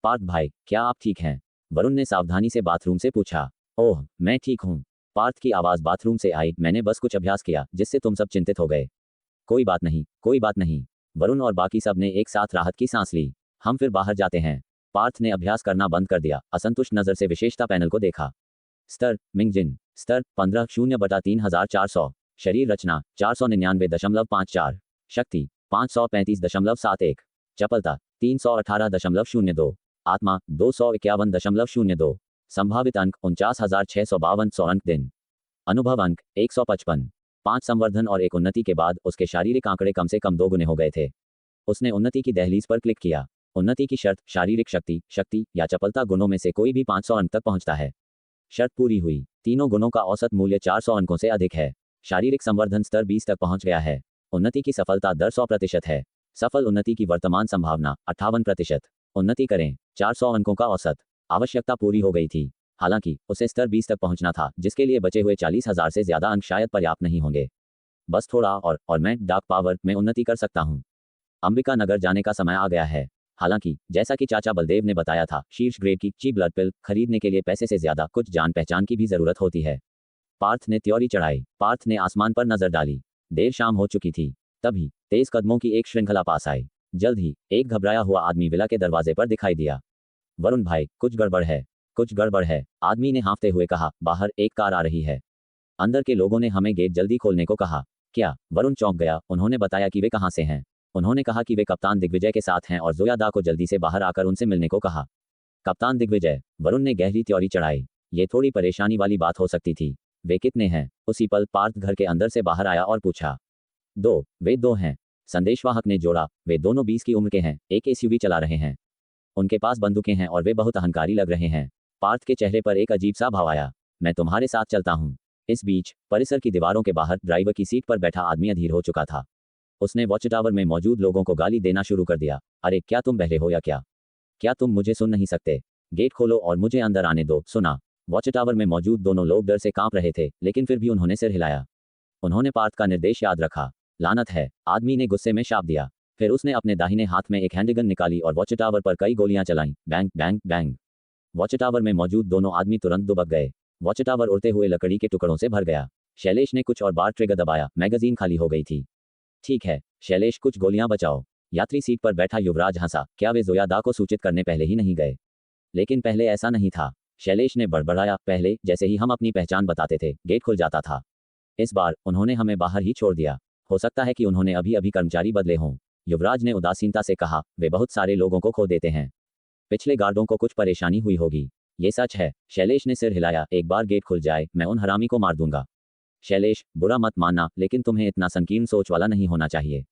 पार्थ भाई, क्या आप ठीक हैं? वरुण ने सावधानी से बाथरूम से पूछा। ओह, मैं ठीक हूँ। पार्थ की आवाज बाथरूम से आई। मैंने बस कुछ अभ्यास किया जिससे तुम सब चिंतित हो गए। कोई बात नहीं, कोई बात नहीं। वरुण और बाकी सब ने एक साथ राहत की सांस ली। हम फिर बाहर जाते हैं। पार्थ ने अभ्यास करना बंद कर दिया। असंतुष्ट नजर से विशेषता पैनल को देखा। स्तर, मिंगजिन। स्तर 15/0/3400। शरीर रचना 499.54। शक्ति 535.71। चपलता 318.02। आत्मा 251.02। संभावित अंक 49,652 अंक दिन। अनुभव अंक 155। 5 संवर्धन और एक उन्नति के बाद उसके शारीरिक आंकड़े कम से कम 2 गुने हो गए थे। उसने उन्नति की दहलीज पर क्लिक किया। उन्नति की शर्त, शारीरिक शक्ति, शक्ति या चपलता गुणों में से कोई भी 500 अंक तक पहुंचता है। शर्त पूरी हुई। तीनों गुणों का औसत मूल्य 400 अंकों से अधिक है। शारीरिक संवर्धन स्तर 20 तक पहुंच गया है। उन्नति की सफलता दर 100% है। सफल उन्नति की वर्तमान संभावना 58%। उन्नति करें। 400 अंकों का औसत। आवश्यकता पूरी हो गई थी। हालांकि उसे स्तर 20 तक पहुंचना था, जिसके लिए बचे हुए 40,000 से ज्यादा अंक शायद पर्याप्त नहीं होंगे। बस थोड़ा और मैं डार्क पावर में उन्नति कर सकता हूं। अंबिका नगर जाने का समय आ गया है। हालांकि जैसा कि चाचा बलदेव ने बताया था, शीर्ष ग्रेड की ची ब्लड पिल खरीदने के लिए पैसे से ज्यादा कुछ जान पहचान की भी जरूरत होती है। पार्थ ने त्योरी चढ़ाई। पार्थ ने आसमान पर नजर डाली। देर शाम हो चुकी थी। तभी तेज कदमों की एक श्रृंखला पास आई। जल्द ही एक घबराया हुआ आदमी विला के दरवाजे पर दिखाई दिया। वरुण भाई, कुछ गड़बड़ है, कुछ गड़बड़ है, आदमी ने हाँफते हुए कहा। बाहर एक कार आ रही है। अंदर के लोगों ने हमें गेट जल्दी खोलने को कहा। क्या? वरुण चौंक गया। उन्होंने बताया कि वे कहाँ से हैं। उन्होंने कहा कि वे कप्तान दिग्विजय के साथ हैं और जोया दा को जल्दी से बाहर आकर उनसे मिलने को कहा। कप्तान दिग्विजय? वरुण ने गहरी त्योरी चढ़ाई। ये थोड़ी परेशानी वाली बात हो सकती थी। वे कितने हैं? उसी पल पार्थ घर के अंदर से बाहर आया और पूछा। दो, वे दो हैं। संदेशवाहक ने जोड़ा। वे दोनों 20 की उम्र के हैं, एक एसयूवी चला रहे हैं। उनके पास बंदूकें हैं और वे बहुत अहंकारी लग रहे हैं। पार्थ के चेहरे पर एक अजीब सा भाव आया। मैं तुम्हारे साथ चलता हूँ। इस बीच परिसर की दीवारों के बाहर ड्राइवर की सीट पर बैठा आदमी अधीर हो चुका था। उसने वॉच टावर में मौजूद लोगों को गाली देना शुरू कर दिया। अरे क्या तुम बहरे हो या क्या? क्या तुम मुझे सुन नहीं सकते? गेट खोलो और मुझे अंदर आने दो। सुना? वॉच टावर में मौजूद दोनों लोग डर से कांप रहे थे, लेकिन फिर भी उन्होंने सिर हिलाया। उन्होंने पार्थ का निर्देश याद रखा। लानत है, आदमी ने गुस्से में शाप दिया। फिर उसने अपने दाहिने हाथ में एक हैंडगन निकाली और वॉच टावर पर कई गोलियां चलाईं। Bang bang bang. Watch tower में मौजूद दोनों आदमी तुरंत दुबक गए। वॉच टावर उड़ते हुए लकड़ी के टुकड़ों से भर गया। शैलेश ने कुछ और बार ट्रिगर दबाया। मैगजीन खाली हो गई थी। ठीक है शैलेश, कुछ गोलियां बचाओ। यात्री सीट पर बैठा युवराज हंसा। क्या वे जोया दा को सूचित करने पहले ही नहीं गए? लेकिन पहले ऐसा नहीं था। शैलेश ने बड़बड़ाया। पहले जैसे ही हम अपनी पहचान बताते थे, गेट खुल जाता था। इस बार उन्होंने हमें बाहर ही छोड़ दिया। हो सकता है कि उन्होंने अभी अभी कर्मचारी बदले हों। युवराज ने उदासीनता से कहा। वे बहुत सारे लोगों को खो देते हैं। पिछले गार्डों को कुछ परेशानी हुई होगी। ये सच है। शैलेश ने सिर हिलाया। एक बार गेट खुल जाए, मैं उन हरामी को मार दूंगा। शैलेश, बुरा मत मानना, लेकिन तुम्हें इतना संकीर्ण सोच वाला नहीं होना चाहिए।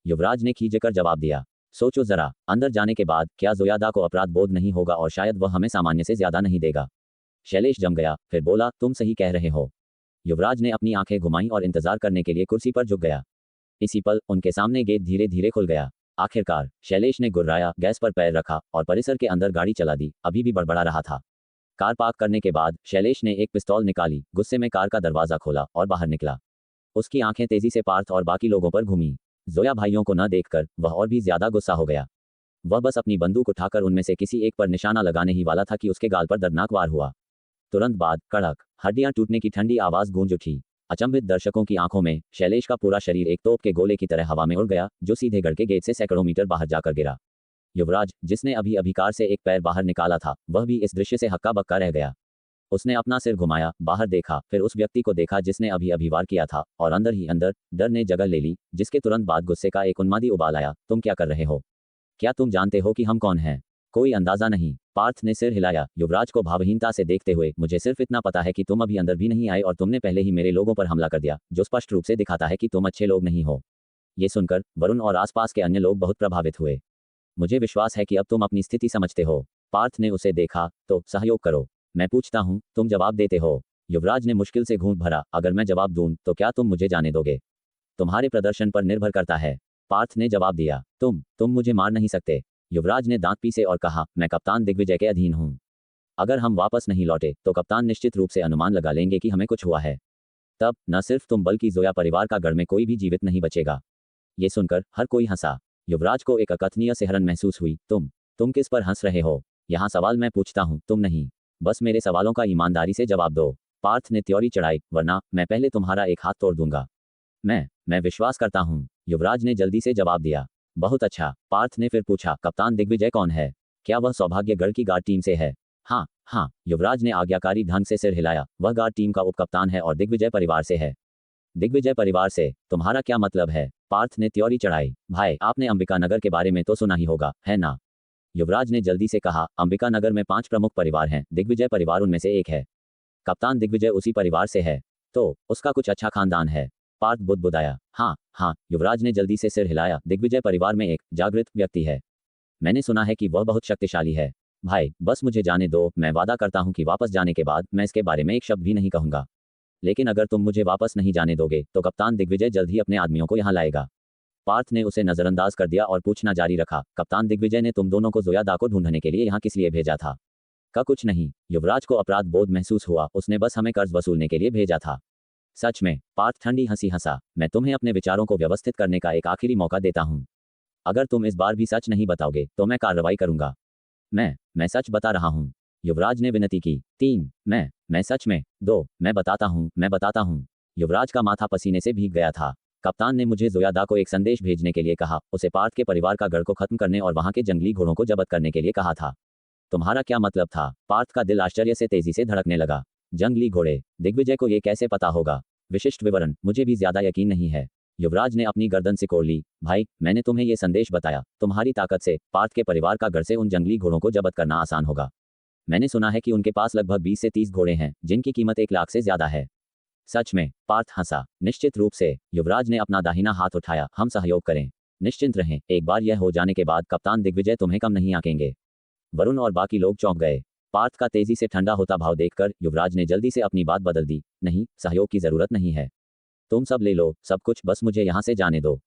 युवराज ने खींचकर जवाब दिया। सोचो जरा, अंदर जाने के बाद क्या जोया दा को अपराध बोध नहीं होगा और शायद वह हमें सामान्य से ज्यादा नहीं देगा। शैलेश जम गया, फिर बोला। तुम सही कह रहे हो। युवराज ने अपनी आंखें घुमाई और इंतजार करने के लिए कुर्सी पर झुक गया। इसी पल उनके सामने गेट धीरे धीरे खुल गया। आखिरकार शैलेश ने गुर्राया, गैस पर पैर रखा और परिसर के अंदर गाड़ी चला दी। अभी भी बड़बड़ा रहा था। कार पार्क करने के बाद शैलेश ने एक पिस्तौल निकाली, गुस्से में कार का दरवाजा खोला और बाहर निकला। उसकी आंखें तेजी से पार्थ और बाकी लोगों पर घूमी। जोया भाइयों को न देखकर वह और भी ज्यादा गुस्सा हो गया। वह बस अपनी बंदूक उठाकर उनमें से किसी एक पर निशाना लगाने ही वाला था कि उसके गाल पर दर्दनाक वार हुआ। तुरंत बाद कड़क, हड्डियां टूटने की ठंडी आवाज गूंज उठी। अचंभित दर्शकों की आंखों में शैलेश का पूरा शरीर एक तोप के गोले की तरह हवा में उड़ गया, जो सीधे गढ़ के गेट से सैकड़ों मीटर बाहर जाकर गिरा। युवराज, जिसने अभी अभी कार से एक पैर बाहर निकाला था, वह भी इस दृश्य से हक्का बक्का रह गया। उसने अपना सिर घुमाया, बाहर देखा, फिर उस व्यक्ति को देखा जिसने अभी अभी वार किया था, और अंदर ही अंदर डर ने जगह ले ली, जिसके तुरंत बाद गुस्से का एक उन्मादी उबाल आया। तुम क्या कर रहे हो? क्या तुम जानते हो कि हम कौन हैं? कोई अंदाजा नहीं। पार्थ ने सिर हिलाया, युवराज को भावहीनता से देखते हुए। मुझे सिर्फ इतना पता है कि तुम अभी अंदर भी नहीं आए और तुमने पहले ही मेरे लोगों पर हमला कर दिया, जो स्पष्ट रूप से दिखाता है कि तुम अच्छे लोग नहीं हो। ये सुनकर वरुण और आसपास के अन्य लोग बहुत प्रभावित हुए। मुझे विश्वास है कि अब तुम अपनी स्थिति समझते हो। पार्थ ने उसे देखा। तो सहयोग करो। मैं पूछता हूँ, तुम जवाब देते हो। युवराज ने मुश्किल से घूंट भरा। अगर मैं जवाब दूं तो क्या तुम मुझे जाने दोगे? तुम्हारे प्रदर्शन पर निर्भर करता है। पार्थ ने जवाब दिया। तुम मुझे मार नहीं सकते। युवराज ने दांत पीसे और कहा। मैं कप्तान दिग्विजय के अधीन हूँ। अगर हम वापस नहीं लौटे तो कप्तान निश्चित रूप से अनुमान लगा लेंगे कि हमें कुछ हुआ है। तब न सिर्फ तुम बल्कि जोया परिवार का गढ़ में कोई भी जीवित नहीं बचेगा। ये सुनकर हर कोई हंसा। युवराज को एक अकथनीय सिहरन महसूस हुई। तुम किस पर हंस रहे हो? यहाँ सवाल मैं पूछता हूँ, तुम नहीं। बस मेरे सवालों का ईमानदारी से जवाब दो। पार्थ ने त्योरी चढ़ाई। वरना मैं पहले तुम्हारा एक हाथ तोड़ दूंगा। मैं विश्वास करता हूँ। युवराज ने जल्दी से जवाब दिया। बहुत अच्छा। पार्थ ने फिर पूछा। कप्तान दिग्विजय कौन है? क्या वह सौभाग्यगढ़ की गार्ड टीम से है? हाँ। युवराज ने आज्ञाकारी ढंग से सिर हिलाया। वह गार्ड टीम का उपकप्तान है और दिग्विजय परिवार से है। दिग्विजय परिवार से? तुम्हारा क्या मतलब है? पार्थ ने त्योरी चढ़ाई। भाई, आपने अंबिका नगर के बारे में तो सुना ही होगा, है ना? युवराज ने जल्दी से कहा। अंबिका नगर में 5 प्रमुख परिवार हैं, दिग्विजय परिवार उनमें से एक है। कप्तान दिग्विजय उसी परिवार से है। तो उसका कुछ अच्छा खानदान है। पार्थ बुदबुदाया। हाँ। युवराज ने जल्दी से सिर हिलाया। दिग्विजय परिवार में एक जागृत व्यक्ति है। मैंने सुना है कि वह बहुत शक्तिशाली है। भाई, बस मुझे जाने दो। मैं वादा करता हूँ कि वापस जाने के बाद मैं इसके बारे में एक शब्द भी नहीं कहूंगा। लेकिन अगर तुम मुझे वापस नहीं जाने दोगे तो कप्तान दिग्विजय जल्द ही अपने आदमियों को यहाँ लाएगा। पार्थ ने उसे नजरअंदाज कर दिया और पूछना जारी रखा। कप्तान दिग्विजय ने तुम दोनों को जोया दा को ढूंढने के लिए यहाँ किस लिए भेजा था? का कुछ नहीं। युवराज को अपराध बोध महसूस हुआ। उसने बस हमें कर्ज वसूलने के लिए भेजा था। सच में? पार्थ ठंडी हंसी हंसा। मैं तुम्हें अपने विचारों को व्यवस्थित करने का एक आखिरी मौका देता हूँ। अगर तुम इस बार भी सच नहीं बताओगे तो मैं कार्रवाई करूंगा। मैं सच बता रहा हूँ। युवराज ने विनती की। 3 मैं सच में? दो, मैं बताता हूँ। युवराज का माथा पसीने से भीग गया था। कप्तान ने मुझे जोयादा को एक संदेश भेजने के लिए कहा, उसे पार्थ के परिवार का गढ़ को खत्म करने और वहां के जंगली घोड़ों को जब्त करने के लिए कहा था। तुम्हारा क्या मतलब था? पार्थ का दिल आश्चर्य से तेजी से धड़कने लगा। जंगली घोड़े, दिग्विजय को ये कैसे पता होगा? विशिष्ट विवरण, मुझे भी ज्यादा यकीन नहीं है। युवराज ने अपनी गर्दन सिकोड़ ली। भाई, मैंने तुम्हें ये संदेश बताया, तुम्हारी ताकत से पार्थ के परिवार का गढ़ से उन जंगली घोड़ों को जब्त करना आसान होगा। मैंने सुना है कि उनके पास लगभग 20 से 30 घोड़े हैं, जिनकी कीमत 1 लाख से ज्यादा है। सच में? पार्थ हंसा। निश्चित रूप से। युवराज ने अपना दाहिना हाथ उठाया। हम सहयोग करें। निश्चिंत रहें, एक बार यह हो जाने के बाद कप्तान दिग्विजय तुम्हें कम नहीं आंकेंगे। वरुण और बाकी लोग चौंक गए। पार्थ का तेजी से ठंडा होता भाव देखकर युवराज ने जल्दी से अपनी बात बदल दी। नहीं, सहयोग की जरूरत नहीं है। तुम सब ले लो, सब कुछ, बस मुझे यहाँ से जाने दो।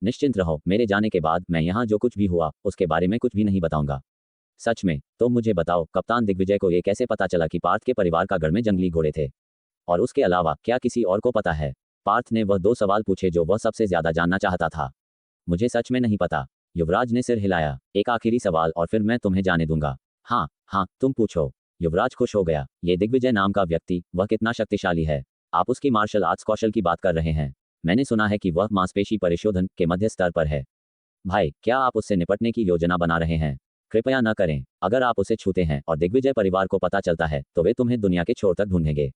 निश्चिंत रहो, मेरे जाने के बाद मैं यहाँ जो कुछ भी हुआ उसके बारे में कुछ भी नहीं बताऊंगा। सच में? तो मुझे बताओ, कप्तान दिग्विजय को ये कैसे पता चला कि पार्थ के परिवार का गढ़ में जंगली घोड़े थे? और उसके अलावा क्या किसी और को पता है? पार्थ ने वह 2 सवाल पूछे जो वह सबसे ज्यादा जानना चाहता था। मुझे सच में नहीं पता। युवराज ने सिर हिलाया। एक आखिरी सवाल और फिर मैं तुम्हें जाने दूंगा। हाँ, हाँ, तुम पूछो। युवराज खुश हो गया। ये दिग्विजय नाम का व्यक्ति, वह कितना शक्तिशाली है? आप उसकी मार्शल आर्ट्स कौशल की बात कर रहे हैं? मैंने सुना है कि वह मांसपेशी परिशोधन के मध्य स्तर पर है। भाई, क्या आप उससे निपटने की योजना बना रहे हैं? कृपया न करें। अगर आप उसे छूते हैं और दिग्विजय परिवार को पता चलता है तो वे तुम्हें दुनिया के छोर तक ढूंढेंगे।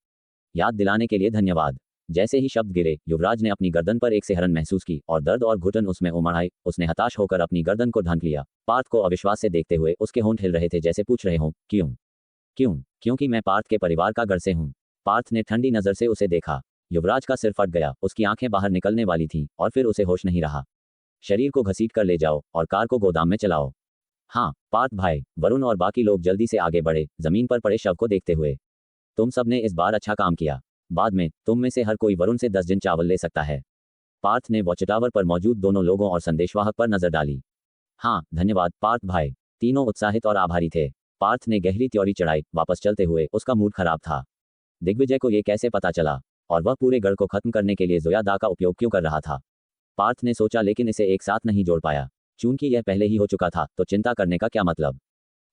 याद दिलाने के लिए धन्यवाद। जैसे ही शब्द गिरे, युवराज ने अपनी गर्दन पर एक सिहरन महसूस की और दर्द और घुटन उसमें उमड़ आई। उसने हताश होकर अपनी गर्दन को ढांक लिया। पार्थ को अविश्वास से देखते हुए उसके होंठ हिल रहे थे, जैसे पूछ रहे हों, क्यों? क्यों? क्योंकि मैं पार्थ के परिवार का गढ़ से हूँ। पार्थ ने ठंडी नजर से उसे देखा। युवराज का सिर फट गया, उसकी आंखें बाहर निकलने वाली थीं और फिर उसे होश नहीं रहा। शरीर को घसीट कर ले जाओ और कार को गोदाम में चलाओ। हाँ, पार्थ भाई। वरुण और बाकी लोग जल्दी से आगे बढ़े, जमीन पर पड़े शव को देखते हुए। तुम सबने इस बार अच्छा काम किया। बाद में तुम में से हर कोई वरुण से 10 दिन चावल ले सकता है। पार्थ ने वॉच टावर पर मौजूद दोनों लोगों और संदेशवाहक पर नजर डाली। हाँ, धन्यवाद पार्थ भाई। तीनों उत्साहित और आभारी थे। पार्थ ने गहरी त्योरी चढ़ाई। वापस चलते हुए उसका मूड खराब था। दिग्विजय को यह कैसे पता चला? और वह पूरे गढ़ को खत्म करने के लिए जोयादा का उपयोग क्यों कर रहा था? पार्थ ने सोचा, लेकिन इसे एक साथ नहीं जोड़ पाया। चूंकि यह पहले ही हो चुका था तो चिंता करने का क्या मतलब?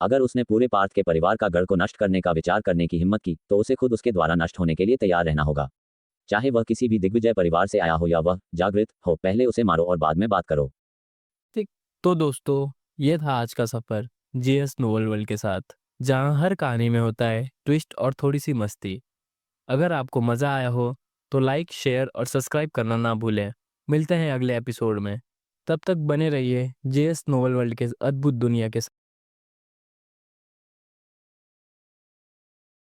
अगर उसने पूरे पार्थ के परिवार का गढ़ को नष्ट करने का विचार करने की हिम्मत की तो उसे खुद उसके द्वारा नष्ट होने के लिए तैयार रहना होगा। चाहे वह किसी भी दिग्विजय परिवार से आया हो या वह जागृत हो, पहले उसे मारो और बाद में बात करो। ठीक। तो दोस्तों, ये था आज का सफ़र जीएस नोवेल वर्ल्ड के साथ, जहाँ हर कहानी में होता है ट्विस्ट और थोड़ी सी मस्ती। अगर आपको मज़ा आया हो तो लाइक, शेयर और सब्सक्राइब करना ना भूलें। मिलते हैं अगले एपिसोड में। तब तक बने रहिए जीएस नोवेल वर्ल्ड के अद्भुत दुनिया के साथ।